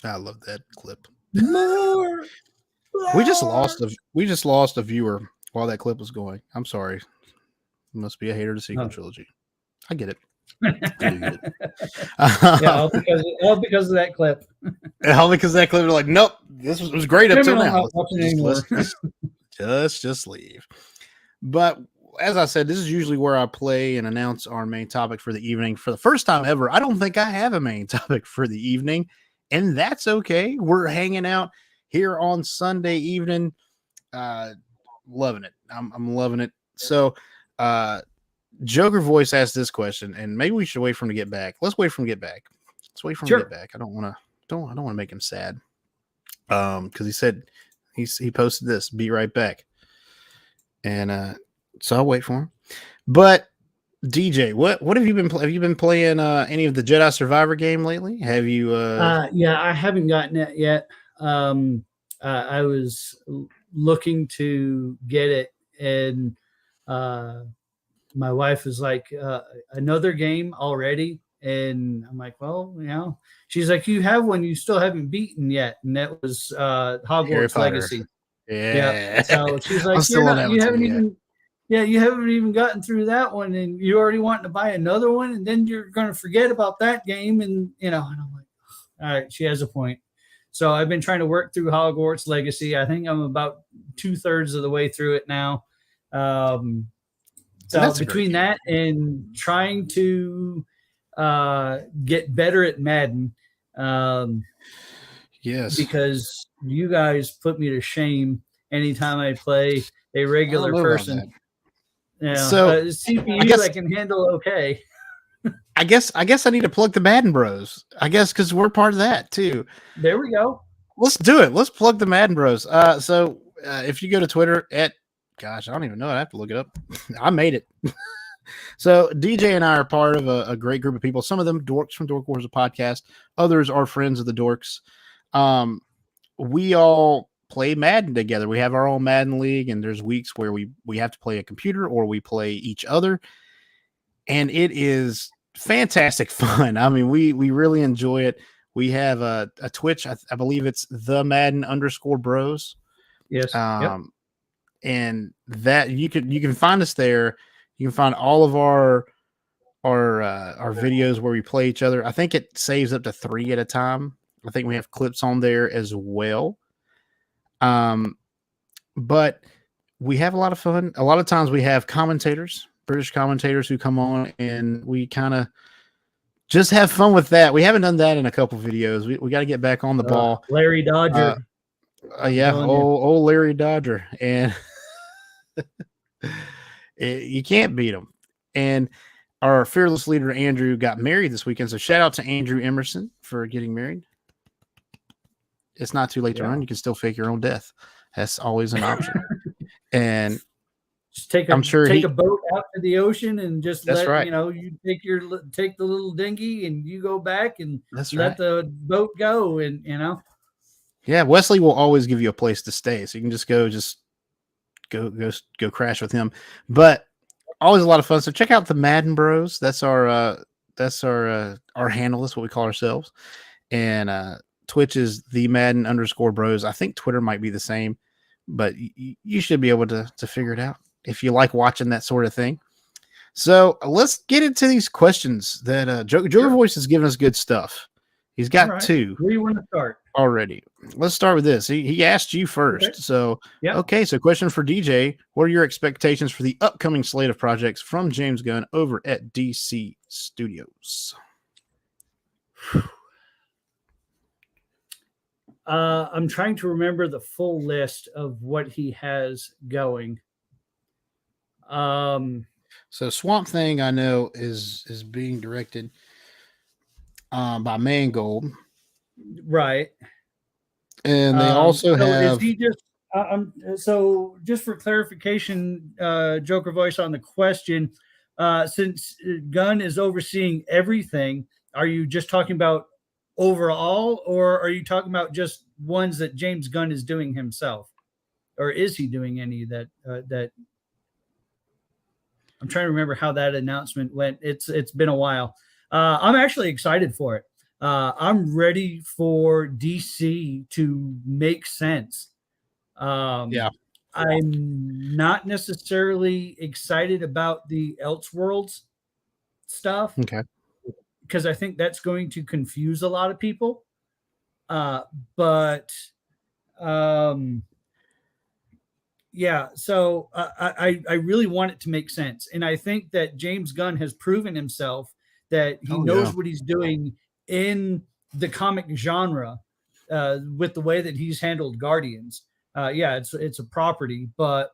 I love that clip. more. We just lost a viewer while that clip was going. I'm sorry. Must be a hater to sequel trilogy. I get it. All because of that clip. All because of that clip. They're like, nope, this was great up till now. Just leave. But as I said, this is usually where I play and announce our main topic for the evening. For the first time ever, I don't think I have a main topic for the evening, and that's okay. We're hanging out here on Sunday evening. Loving it. I'm loving it. So, Joker Voice asked this question, and maybe we should wait for him to get back. Let's wait for him to get back. Let's wait for him to get back. I don't want to make him sad. Because he said he posted this. Be right back. And so I'll wait for him. But DJ, what have you been have you been playing any of the Jedi Survivor game lately? Have you Yeah, I haven't gotten it yet. I was looking to get it, and my wife was like, another game already, and I'm like, well, she's like, you have one you still haven't beaten yet, and that was Hogwarts Legacy. Yeah. So she's like, you haven't even gotten through that one, and you already wanting to buy another one, and then you're going to forget about that game, and and I'm like, all right, she has a point. So I've been trying to work through Hogwarts Legacy. I think I'm about 2/3 of the way through it now. So between that and trying to get better at Madden, yes, because you guys put me to shame anytime I play a regular person. So CPU I can handle okay. I guess I need to plug the Madden Bros. I guess because we're part of that too. There we go. Let's do it. Let's plug the Madden Bros. So if you go to Twitter gosh, I don't even know. I have to look it up. I made it. So DJ and I are part of a great group of people. Some of them dorks from Dork Wars, a podcast. Others are friends of the dorks. We all play Madden together. We have our own Madden league, and there's weeks where we have to play a computer or we play each other. And it is fantastic fun. I mean, we really enjoy it. We have a Twitch. I believe it's the Madden _bros. Yes. And that you can find us there. You can find all of our videos where we play each other. I think it saves up to 3 at a time. I think we have clips on there as well. But we have a lot of fun. A lot of times we have commentators, British commentators who come on, and we kind of just have fun with that. We haven't done that in a couple videos. We got to get back on the ball. Larry Dodger. Old Larry Dodger. And you can't beat him. And our fearless leader, Andrew, got married this weekend. So shout out to Andrew Emerson for getting married. It's not too late to run. You can still fake your own death. That's always an option. And just take a boat out to the ocean and just you take the little dinghy and you go back and let the boat go, and Yeah, Wesley will always give you a place to stay, so you can just go crash with him. But always a lot of fun. So check out the Madden Bros. That's our handle. That's what we call ourselves. And Twitch is the Madden _bros. I think Twitter might be the same, but you should be able to figure it out if you like watching that sort of thing. So let's get into these questions that Joker Voice has given us good stuff. He's got 2. Where do you want to start? Already. Let's start with this. He asked you first. Okay. So, So question for DJ. What are your expectations for the upcoming slate of projects from James Gunn over at DC Studios? I'm trying to remember the full list of what he has going. So Swamp Thing, I know, is being directed by Mangold. Right. And they also have. Is he just, so just for clarification, Joker Voice, on the question, since Gunn is overseeing everything, are you just talking about overall, or are you talking about just ones that James Gunn is doing himself, or is he doing any that I'm trying to remember how that announcement went. It's been a while. I'm actually excited for it. I'm ready for DC to make sense. I'm not necessarily excited about the Elseworlds stuff. Okay. Because I think that's going to confuse a lot of people. So I really want it to make sense. And I think that James Gunn has proven himself that he knows what he's doing in the comic genre with the way that he's handled Guardians. It's a property, but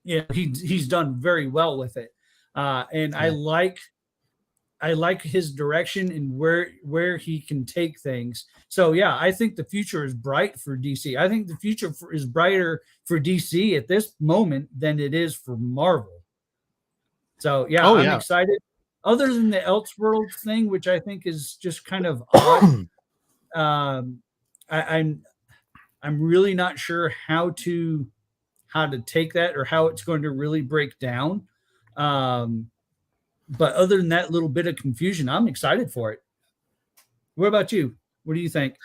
he's done very well with it, and I like his direction and where he can take things. So yeah, I think the future is bright for DC. I think the future is brighter for DC at this moment than it is for Marvel. So yeah, I'm excited. Other than the Elseworlds thing, which I think is just kind of odd, I'm really not sure how to take that or how it's going to really break down. But other than that little bit of confusion, I'm excited for it. What about you? What do you think?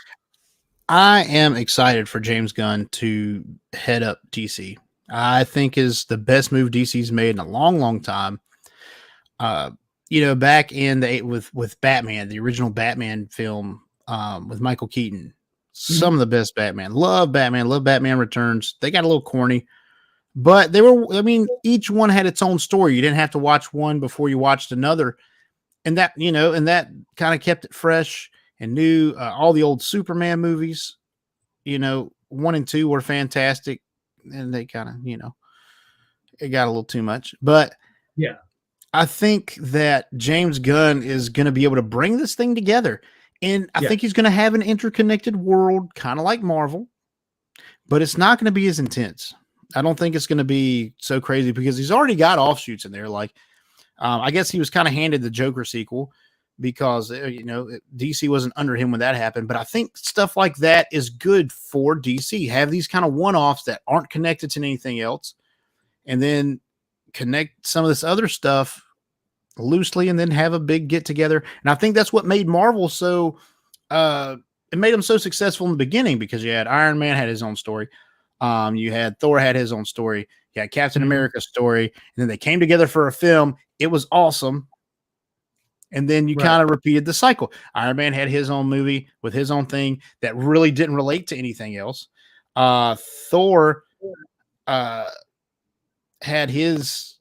I am excited for James Gunn to head up DC. I think is the best move DC's made in a long, long time. Back in with Batman, the original Batman film, with Michael Keaton, some of the best Batman. Love Batman. Love Batman Returns. They got a little corny, but each one had its own story. You didn't have to watch one before you watched another. And that kind of kept it fresh and new. All the old Superman movies, 1 and 2 were fantastic. And they kind of, it got a little too much, but yeah, I think that James Gunn is going to be able to bring this thing together. And I think he's going to have an interconnected world, kind of like Marvel, but it's not going to be as intense. I don't think it's going to be so crazy because he's already got offshoots in there. Like, I guess he was kind of handed the Joker sequel because, DC wasn't under him when that happened. But I think stuff like that is good for DC. Have these kind of one-offs that aren't connected to anything else, and then connect some of this other stuff loosely, and then have a big get together. And I think that's what made Marvel so it made them so successful in the beginning, because you had Iron Man had his own story, you had Thor had his own story, you had Captain America's story, and then they came together for a film. It was awesome. And then you kind of repeated the cycle. Iron Man had his own movie with his own thing that really didn't relate to anything else. Thor had his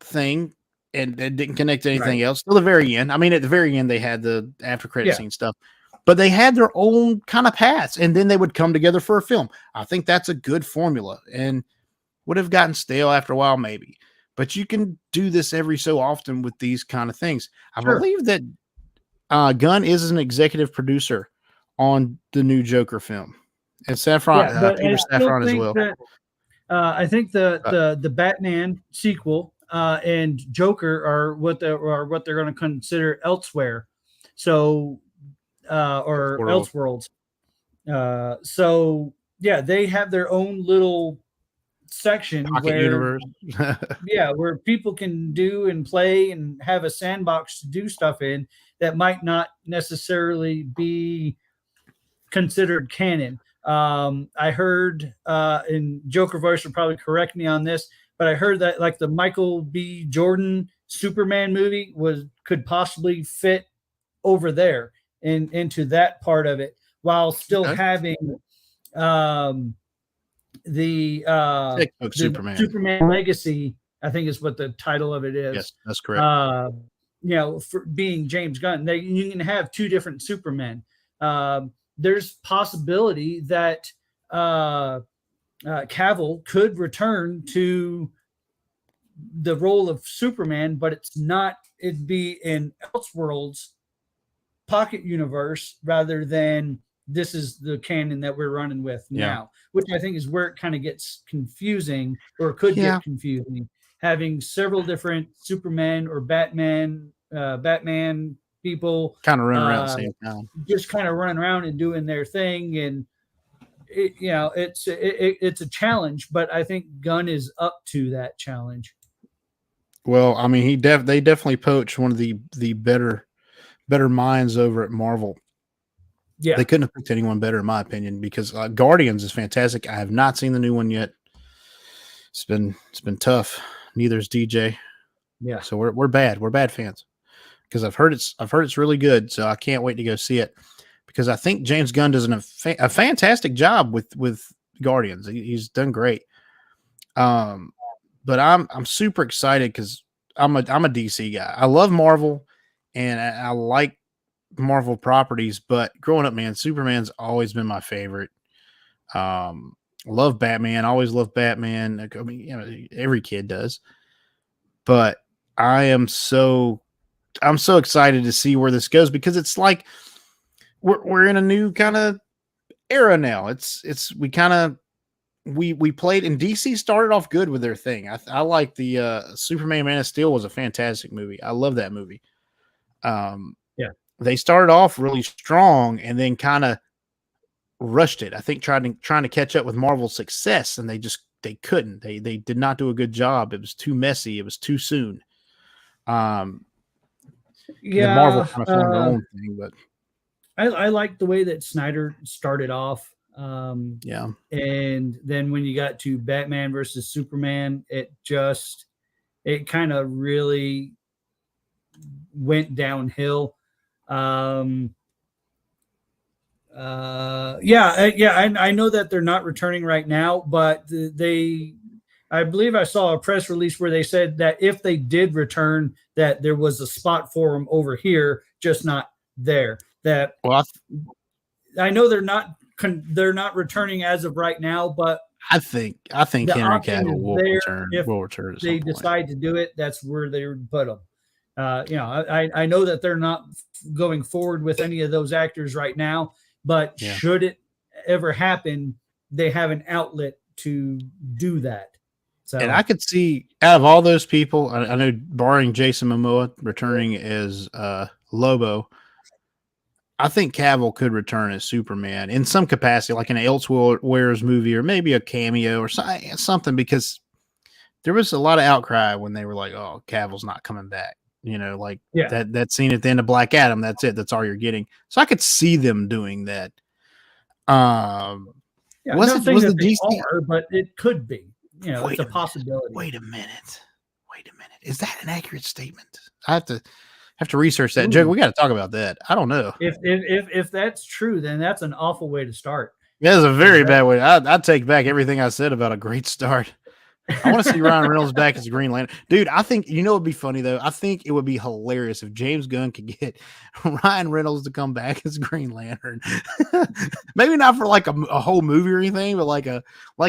thing and it didn't connect to anything else till the very end. I mean, at the very end, they had the after credit scene stuff, but they had their own kind of paths, and then they would come together for a film. I think that's a good formula, and would have gotten stale after a while, maybe. But you can do this every so often with these kind of things. I believe that Gunn is an executive producer on the new Joker film, and Saffron, Peter Saffron as well. I think the Batman sequel and Joker are what they're going to consider elsewhere, so or Elseworlds. So yeah, they have their own little section universe. where people can do and play and have a sandbox to do stuff in that might not necessarily be considered canon. I heard, and Joker voice will probably correct me on this, but I heard that like the Michael B. Jordan Superman movie could possibly fit over there into that part of it, while still having the Superman Legacy, I think is what the title of it is. Yes, that's correct. For being James Gunn, you can have two different Supermen. There's possibility that Cavill could return to the role of Superman, but it'd be in Elseworlds pocket universe rather than this is the canon that we're running with now, which I think is where it kind of gets confusing, or could get confusing, having several different Superman or Batman people kind of running around the same time, just kind of running around and doing their thing. And it's a challenge, but I think Gunn is up to that challenge. Well, I mean, they definitely poached one of the better minds over at Marvel. Yeah, they couldn't have picked anyone better, in my opinion, because Guardians is fantastic. I have not seen the new one yet. It's been tough. Neither is DJ. Yeah, so we're bad. We're bad fans, because I've heard it's really good. So I can't wait to go see it, because I think James Gunn does a fantastic job with Guardians. He's done great. But I'm super excited because I'm a DC guy. I love Marvel, and I like Marvel properties, but growing up, man, Superman's always been my favorite. Love Batman. Always love Batman. I mean, you know, every kid does. But I'm so excited to see where this goes, because it's like we're in a new kind of era now. We played, and DC started off good with their thing. I like the Superman Man of Steel was a fantastic movie. I love that movie. Yeah. They started off really strong and then kind of rushed it. I think trying to catch up with Marvel's success, and they couldn't. They did not do a good job. It was too messy. It was too soon. Marvel kind of found their own thing, but I like the way that Snyder started off. yeah. And then when you got to Batman versus Superman, it kind of really went downhill. I know that they're not returning right now, but I believe I saw a press release where they said that if they did return, that there was a spot for them over here, just not there. That I know they're not returning as of right now, but I think Henry Cavill will return. If they decide to do it, that's where they would put them. I know that they're not going forward with any of those actors right now, but should it ever happen, they have an outlet to do that. So, and I could see, out of all those people, I know, barring Jason Momoa returning as Lobo, I think Cavill could return as Superman in some capacity, like in an Elseworlds movie, or maybe a cameo or something, because there was a lot of outcry when they were like, "Oh, Cavill's not coming back." You know, like that scene at the end of Black Adam. That's it. That's all you're getting. So I could see them doing that. Was the DC? But it could be. You know, it's a possibility. Wait a minute. Is that an accurate statement? I have to research that. Joe, we got to talk about that. I don't know. If that's true, then that's an awful way to start. That's a very bad way. I'd take back everything I said about a great start. I want to see Ryan Reynolds back as Green Lantern. Dude, I think, you know, it'd be funny though. I think it would be hilarious if James Gunn could get Ryan Reynolds to come back as Green Lantern. Maybe not for like a whole movie or anything, but like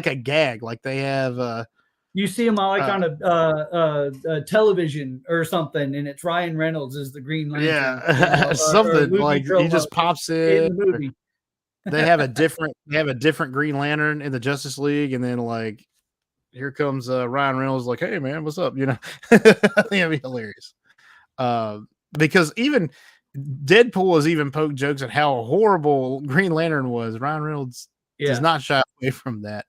a gag, like they have. You see him on a television or something, and it's Ryan Reynolds as the Green Lantern. Yeah, something like he just pops in. The movie. They have a different Green Lantern in the Justice League, and then like here comes Ryan Reynolds, like, "Hey man, what's up?" You know, I think it'd be hilarious. Because even Deadpool has even poked jokes at how horrible Green Lantern was. Ryan Reynolds does not shy away from that.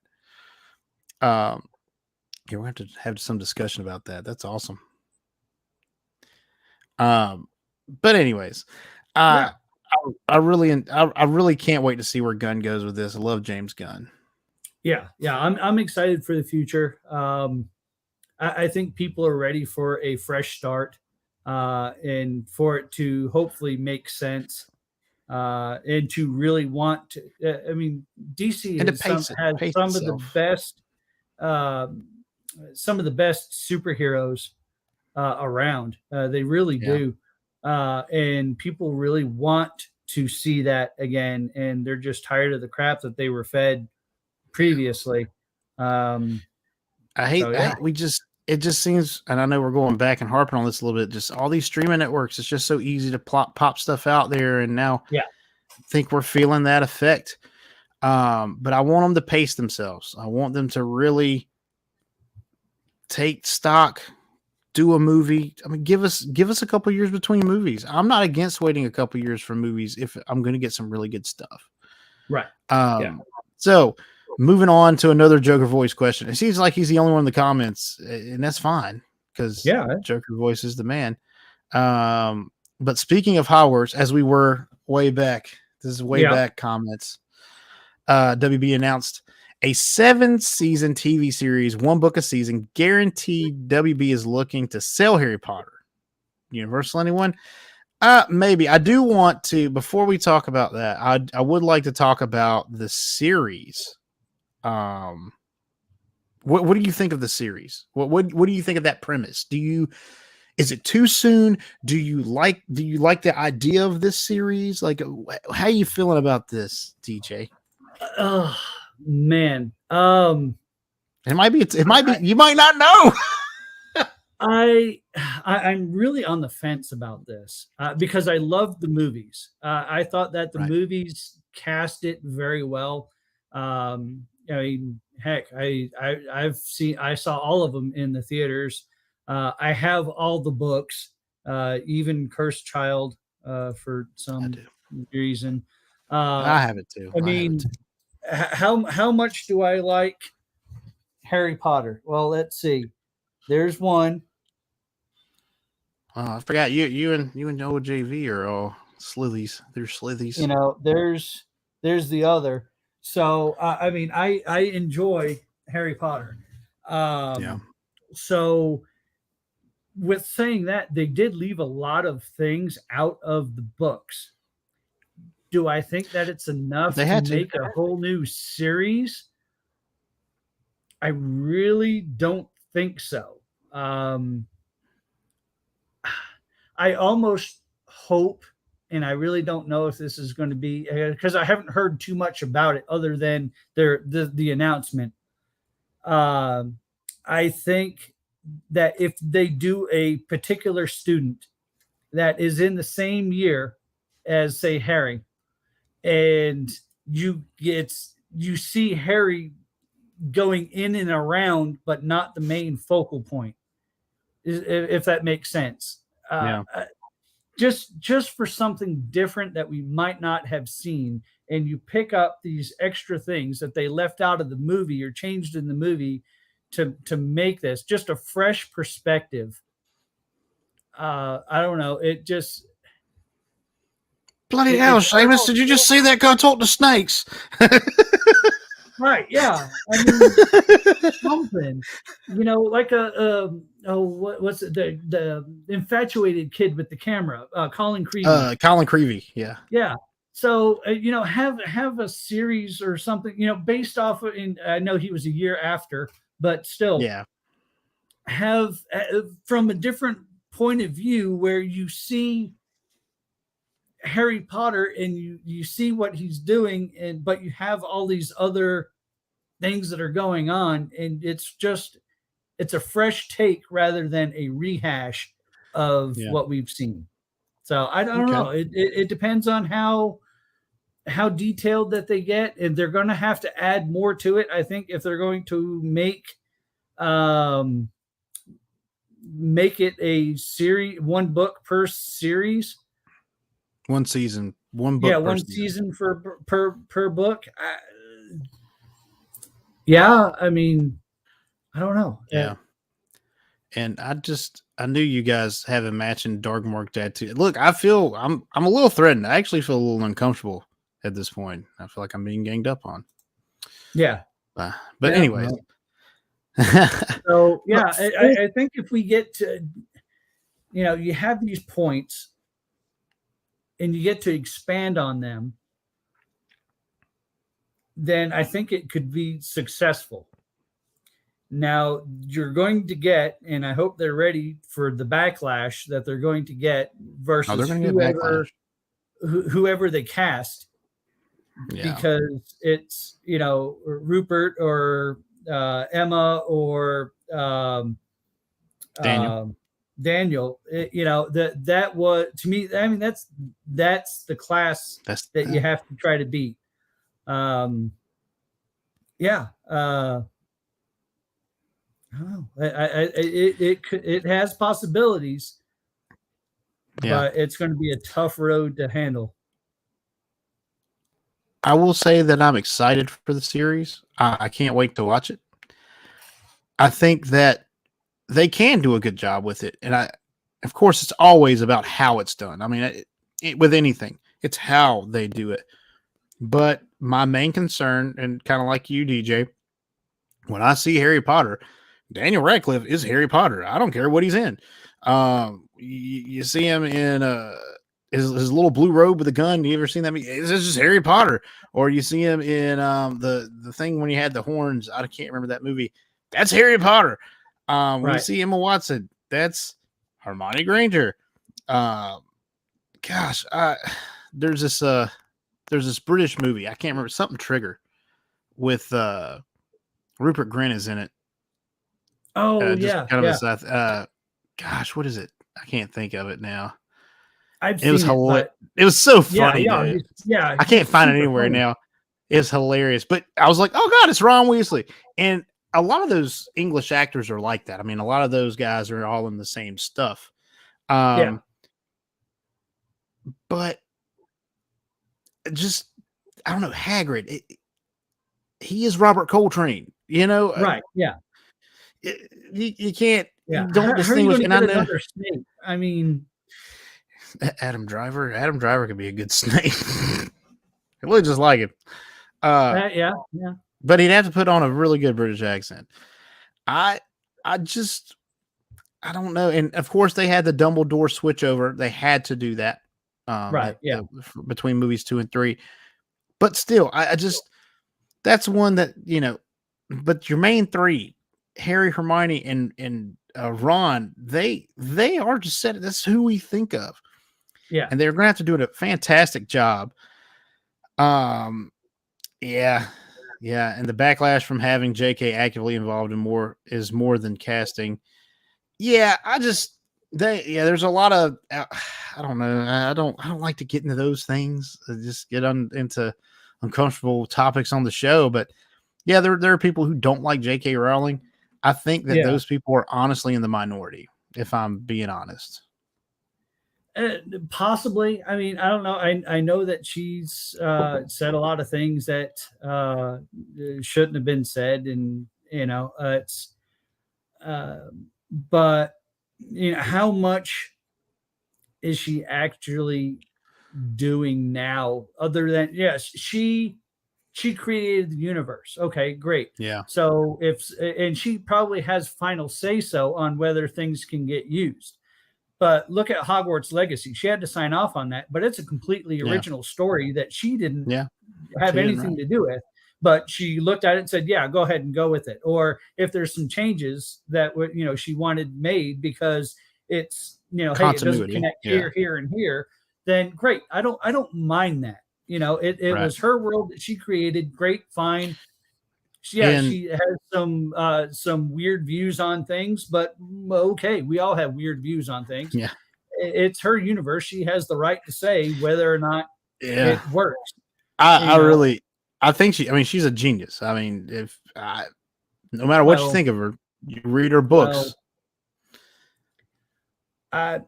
We're going to have some discussion about that. That's awesome. But anyways, I really can't wait to see where Gunn goes with this. I love James Gunn. Yeah. I'm excited for the future. I think people are ready for a fresh start, and for it to hopefully make sense, and to really want to. DC has some of the best superheroes around. They really do. And people really want to see that again. And they're just tired of the crap that they were fed previously. It just seems, and I know we're going back and harping on this a little bit, just all these streaming networks, it's just so easy to pop stuff out there. And now I think we're feeling that effect. But I want them to pace themselves. I want them to really take stock, do a movie. I mean, give us a couple years between movies. I'm not against waiting a couple years for movies if I'm going to get some really good stuff. Right. So moving on to another Joker voice question. It seems like he's the only one in the comments, and that's fine because Joker voice is the man. But speaking of Hogwarts, as we were way back, this is way back comments. WB announced a 7-season TV series, 1 book a season, guaranteed. WB is looking to sell Harry Potter. Universal, anyone? Maybe. I do want to, before we talk about that, I would like to talk about the series. What do you think of the series? What do you think of that premise? Is it too soon? Do you like the idea of this series? Like, how are you feeling about this, DJ? Man, It might be. It might be. You might not know. I'm really on the fence about this because I loved the movies. I thought that the Right. movies cast it very well. I mean, heck, I saw all of them in the theaters. I have all the books, even Cursed Child, for I some do. reason. I have it too. I mean, how much do I like Harry Potter? Well, let's see. There's one. I forgot you and OJV are all slithies. They're slithies. You know, there's the other. So I mean, I enjoy Harry Potter. Yeah. So with saying that, they did leave a lot of things out of the books. Do I think that it's enough They to had to. make a whole new series? I really don't think so. I almost hope, and I really don't know if this is going to be because I haven't heard too much about it other than the announcement. I think that if they do a particular student that is in the same year as, say, Harry, and you see Harry going in and around, but not the main focal point, if that makes sense. Yeah. Just for something different that we might not have seen, and you pick up these extra things that they left out of the movie or changed in the movie to make this just a fresh perspective. I don't know. It just Bloody hell, Seamus! Did you just see that guy talk to snakes? right? Yeah, I mean something, like what's it, the infatuated kid with the camera, Colin Creevy. Colin Creevy. Yeah. Yeah. So have a series or something, based off of. And I know he was a year after, but still, Yeah. have from a different point of view where you see Harry Potter and you see what he's doing, but you have all these other things that are going on, and it's a fresh take rather than a rehash of what we've seen. So I don't know. It depends on how detailed that they get, and they're going to have to add more to it, I think, if they're going to make it a series, one book per series. One season, one book. Yeah, one season per book. I mean, I don't know. Yeah. And I knew you guys have a matching Darkmark tattoo. Look, I'm a little threatened. I actually feel a little uncomfortable at this point. I feel like I'm being ganged up on. Yeah. But anyways. So yeah, I think if we get to, you have these points and you get to expand on them, then I think it could be successful. Now you're going to get, and I hope they're ready for the backlash that they're going to get versus whoever they cast, because it's, Rupert or Emma or Daniel. That was, to me, I mean, that's the class that you have to try to beat. I don't know. It has possibilities, but it's going to be a tough road to handle. I will say that I'm excited for the series. I can't wait to watch it. I think that they can do a good job with it. And of course, it's always about how it's done. I mean, with anything, it's how they do it. But my main concern, and kind of like you, DJ, when I see Harry Potter, Daniel Radcliffe is Harry Potter. I don't care what he's in. You see him in his little blue robe with a gun. You ever seen that? It's just Harry Potter. Or you see him in the thing when he had the horns. I can't remember that movie. That's Harry Potter. When you see Emma Watson, that's Hermione Granger. There's this British movie. I can't remember, something Trigger, with Rupert Grint is in it. Oh Just yeah, kind yeah. of a gosh, what is it? I can't think of it now. I've It was seen it, hilarious. but It was so yeah, funny, yeah, dude. I can't he's find it super anywhere funny. now. It's hilarious. But I was like, oh God, it's Ron Weasley. And a lot of those English actors are like that. I mean, a lot of those guys are all in the same stuff. Yeah. But just, I don't know, Hagrid, he is Robert Coltrane, you know? Right. Yeah. You can't, Yeah. you don't How are you distinguish. going to And I get know another Snape? I mean, Adam Driver could be a good Snape. It looks just like him. yeah, yeah. But he'd have to put on a really good British accent. I don't know. And of course, they had the Dumbledore switchover. They had to do that. Right. Yeah. Between movies 2 and 3. But still, I just, that's one that, you know, but your main three, Harry, Hermione, and Ron, they are just set. That's who we think of. Yeah. And they're going to have to do a fantastic job. Yeah. And the backlash from having JK actively involved in more is more than casting. Yeah. There's a lot of, I don't know. I don't like to get into those things. I just get into uncomfortable topics on the show, but yeah, there are people who don't like JK Rowling. I think that those people are honestly in the minority, if I'm being honest. Possibly. I mean, I don't know. I know that she's said a lot of things that shouldn't have been said, and you know, but you know, how much is she actually doing now? Other than yes, she created the universe. Okay, great. Yeah. So and she probably has final say so on whether things can get used. But look at Hogwarts Legacy. She had to sign off on that, but it's a completely original story that she didn't have anything to do with. But she looked at it and said, "Yeah, go ahead and go with it." Or if there's some changes that she wanted made because it's hey, it doesn't connect here, and here, then great. I don't mind that. It was her world that she created. Great, fine. She has some weird views on things, but okay, we all have weird views on things. Yeah, it's her universe. She has the right to say whether or not it works. I think she's a genius. I mean, no matter what you think of her, you read her books. I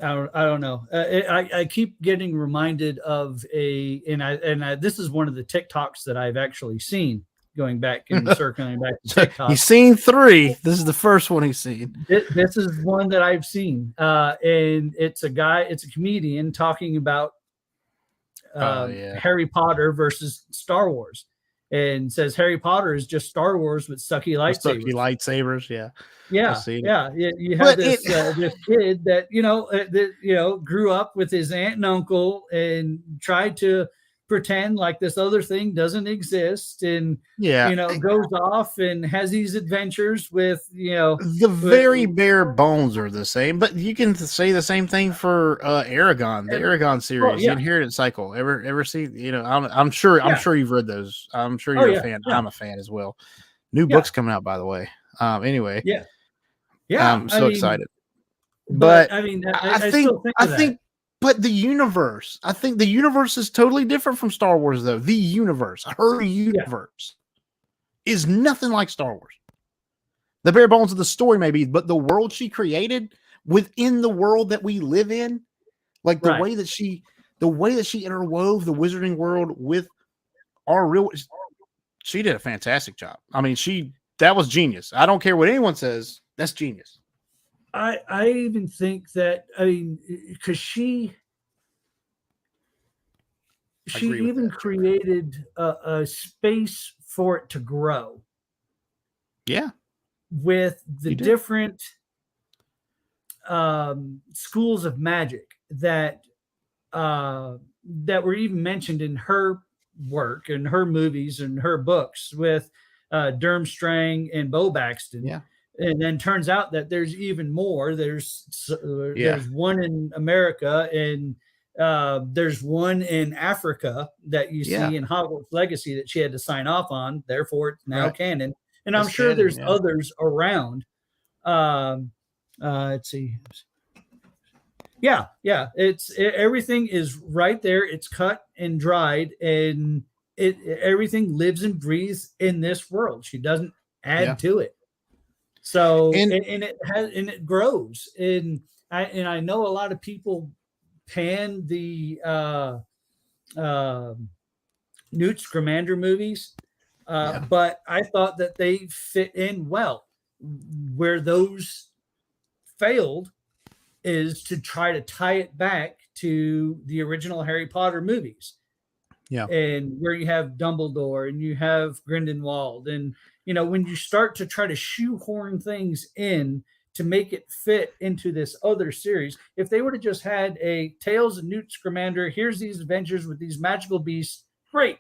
don't know. I keep getting reminded of this is one of the TikToks that I've actually seen. Going back and circling back to TikTok. He's seen 3. This is the first one he's seen. This is one that I've seen. And it's a comedian talking about Harry Potter versus Star Wars. And says Harry Potter is just Star Wars with sucky lightsabers. Yeah. You have this kid that grew up with his aunt and uncle and tried to pretend like this other thing doesn't exist, and goes off and has these adventures with the very bare bones are the same, but you can say the same thing for Aragon, the Aragon series, the Inheritance Cycle. Ever see? I'm sure you've read those. I'm sure you're a fan. Yeah. I'm a fan as well. New books coming out, by the way. Anyway, I'm so excited. But I mean, I think. But the universe, I think the universe is totally different from Star Wars, though. The universe, her universe, is nothing like Star Wars. The bare bones of the story, maybe, but the world she created within the world that we live in, like the way that she interwove the wizarding world with our real, she did a fantastic job. I mean, that was genius. I don't care what anyone says. That's genius. I even think that, because she even created a space for it to grow. Yeah. With the different schools of magic that were even mentioned in her work and her movies and her books with Durmstrang and Bo Baxton. Yeah. And then turns out that there's even more. There's one in America, and There's one in Africa that you Yeah. see in Hogwarts Legacy that she had to sign off on. Therefore, it's now Right. canon. And I'm It's sure canon, there's yeah. others around. Let's see. Yeah. Everything is right there. It's cut and dried, and everything lives and breathes in this world. She doesn't add to it. So And- and it grows. And I know a lot of people pan the Newt Scamander movies, but I thought that they fit in well. Where those failed is to try to tie it back to the original Harry Potter movies. Yeah. And where you have Dumbledore and you have Grindelwald. And, when you start to try to shoehorn things in to make it fit into this other series, if they would have just had a Tales of Newt Scamander, here's these adventures with these magical beasts, great.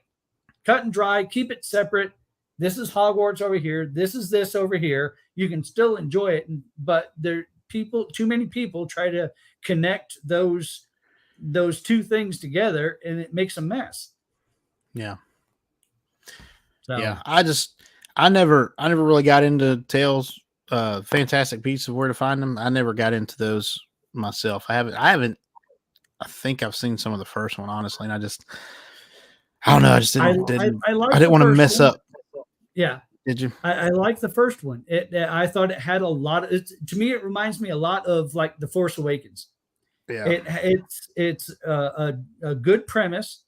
Cut and dry, keep it separate. This is Hogwarts over here. This is this over here. You can still enjoy it, but too many people try to connect those two things together, and it makes a mess. Yeah. So, Yeah. I never really got into Tales, Fantastic Beasts of Where to Find Them. I never got into those myself. I think I've seen some of the first one, honestly, and I don't know. I just didn't I want to mess up. Yeah. Did you? I like the first one. I thought it had a lot of, to me, it reminds me a lot of like The Force Awakens. Yeah. It's a good premise.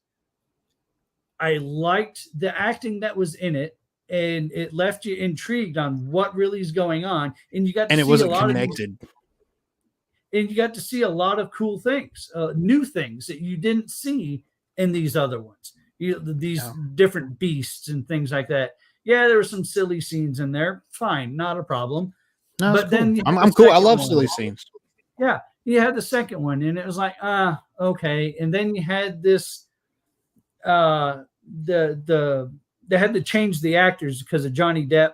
I liked the acting that was in it, and it left you intrigued on what really is going on. And you got to see it wasn't a lot connected. And you got to see a lot of cool things, new things that you didn't see in these other ones. These different beasts and things like that. Yeah, there were some silly scenes in there. Fine, not a problem. No, but cool. then I'm cool. I love silly scenes. Yeah, you had the second one, and it was like, okay. And then you had this, they had to change the actors because of Johnny Depp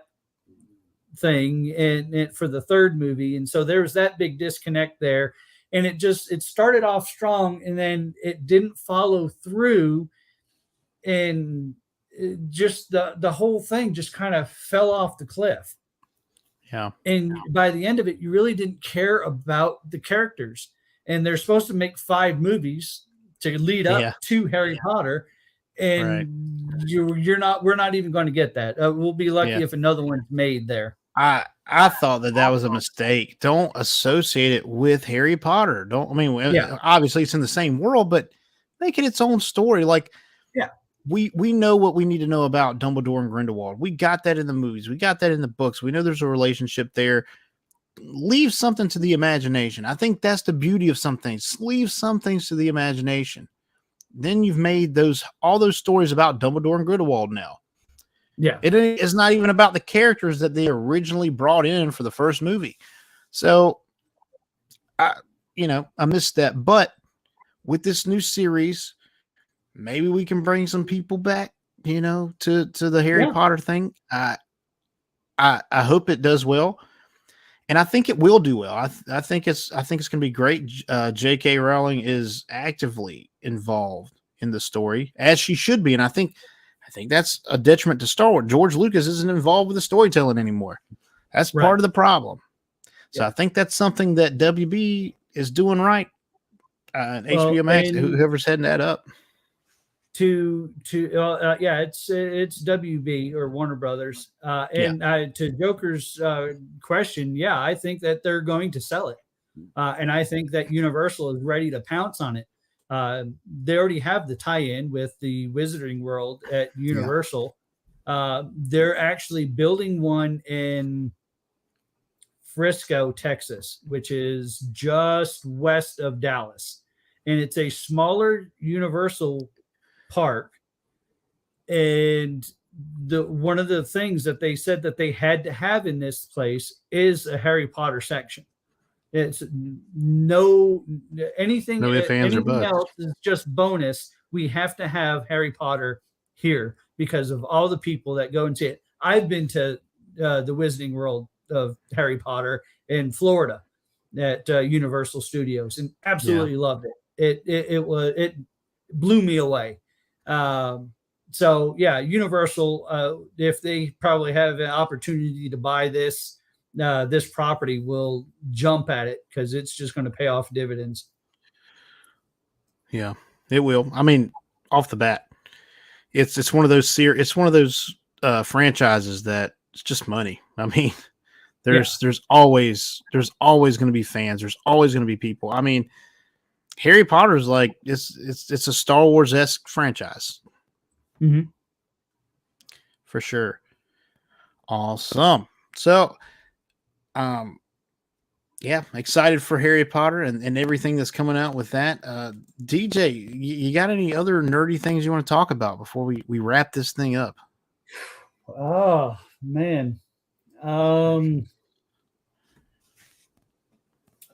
thing, and for the third movie, and so there was that big disconnect there, and it started off strong, and then it didn't follow through, and just the whole thing just kind of fell off the cliff. Yeah. And by the end of it, you really didn't care about the characters. And they're supposed to make 5 movies to lead up to Harry Potter. And we're not even going to get that. We'll be lucky if another one's made there. I thought that was a mistake. Don't associate it with Harry Potter. Obviously it's in the same world, but make it its own story. Like, we know what we need to know about Dumbledore and Grindelwald. We got that in the movies. We got that in the books. We know there's a relationship there. Leave something to the imagination. I think that's the beauty of some things. Leave some things to the imagination. Then you've made all those stories about Dumbledore and Grindelwald now. Yeah. It's not even about the characters that they originally brought in for the first movie. So, I missed that. But with this new series, maybe we can bring some people back, to the Harry Potter thing. I hope it does well, and I think it will do well. I think it's going to be great. J.K. Rowling is actively involved in the story, as she should be, and I think that's a detriment to Star Wars. George Lucas isn't involved with the storytelling anymore. That's part of the problem. So I think that's something that WB is doing right. HBO Max, whoever's heading that up. It's WB or Warner Brothers. To Joker's question, I think that they're going to sell it. And I think that Universal is ready to pounce on it. They already have the tie-in with the Wizarding World at Universal. They're actually building one in Frisco, Texas, which is just west of Dallas. And it's a smaller Universal park, and one of the things that they said that they had to have in this place is a Harry Potter section. It's anything else is just bonus. We have to have Harry Potter here because of all the people that go and see it. I've been to the Wizarding World of Harry Potter in Florida at Universal Studios and absolutely loved it. it blew me away. So yeah, Universal, if they probably have an opportunity to buy this property, will jump at it because it's just going to pay off dividends. Yeah, it will. I mean, off the bat, it's one of those franchises that it's just money. I mean, there's always going to be fans. There's always going to be people. I mean, Harry Potter's like it's a Star Wars-esque franchise. Mm-hmm. For sure. Awesome. So, yeah, excited for Harry Potter and everything that's coming out with that. DJ, you got any other nerdy things you want to talk about before we wrap this thing up? Oh, man.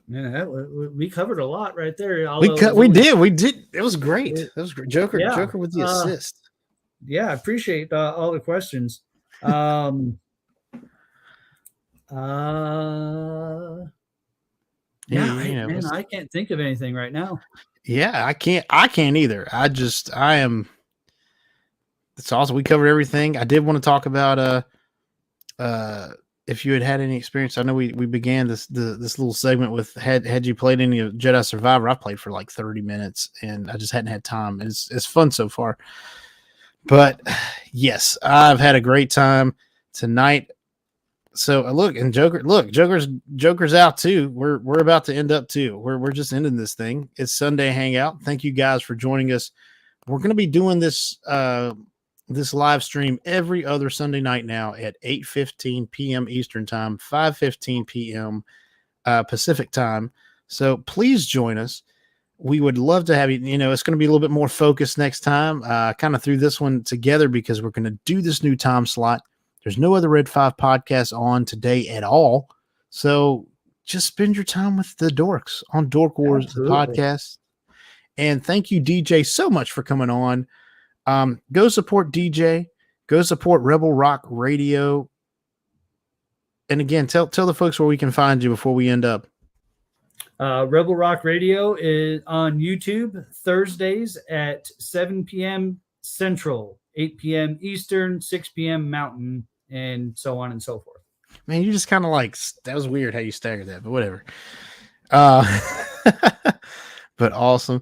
We covered a lot right there. We did. It was great. That was great. Joker with the assist. Yeah, I appreciate all the questions. I can't think of anything right now. Yeah, I can't either. It's awesome. We covered everything. I did want to talk about if you had any experience. I know we began this little segment with had you played any of Jedi Survivor? I've played for like 30 minutes and I just hadn't had time. It's fun so far. But yes, I've had a great time tonight. So Joker's out too. We're about to end up too. We're just ending this thing. It's Sunday Hangout. Thank you guys for joining us. We're going to be doing this this live stream every other Sunday night now at 8:15 p.m. Eastern time, 5:15 p.m. Pacific time. So please join us. We would love to have you. It's going to be a little bit more focused next time. Kind of threw this one together because we're going to do this new time slot. There's no other Red 5 podcast on today at all. So just spend your time with the dorks on Dork Wars, the podcast. And thank you, DJ, so much for coming on. Go support DJ. Go support Rebel Rock Radio. And again, tell the folks where we can find you before we end up. Rebel Rock Radio is on YouTube Thursdays at 7 p.m. Central, 8 p.m. Eastern, 6 p.m. Mountain, and so on and so forth. Man, you just kind of that was weird how you staggered that, but whatever. But awesome.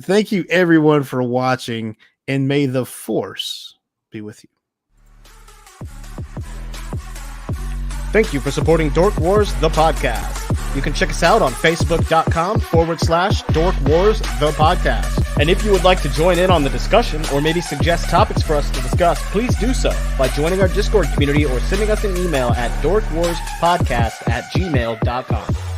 Thank you everyone for watching, and may the Force be with you. Thank you for supporting Dork Wars, the podcast. You can check us out on Facebook.com/Dork Wars, the podcast. And if you would like to join in on the discussion or maybe suggest topics for us to discuss, please do so by joining our Discord community or sending us an email at dorkwarspodcast@gmail.com.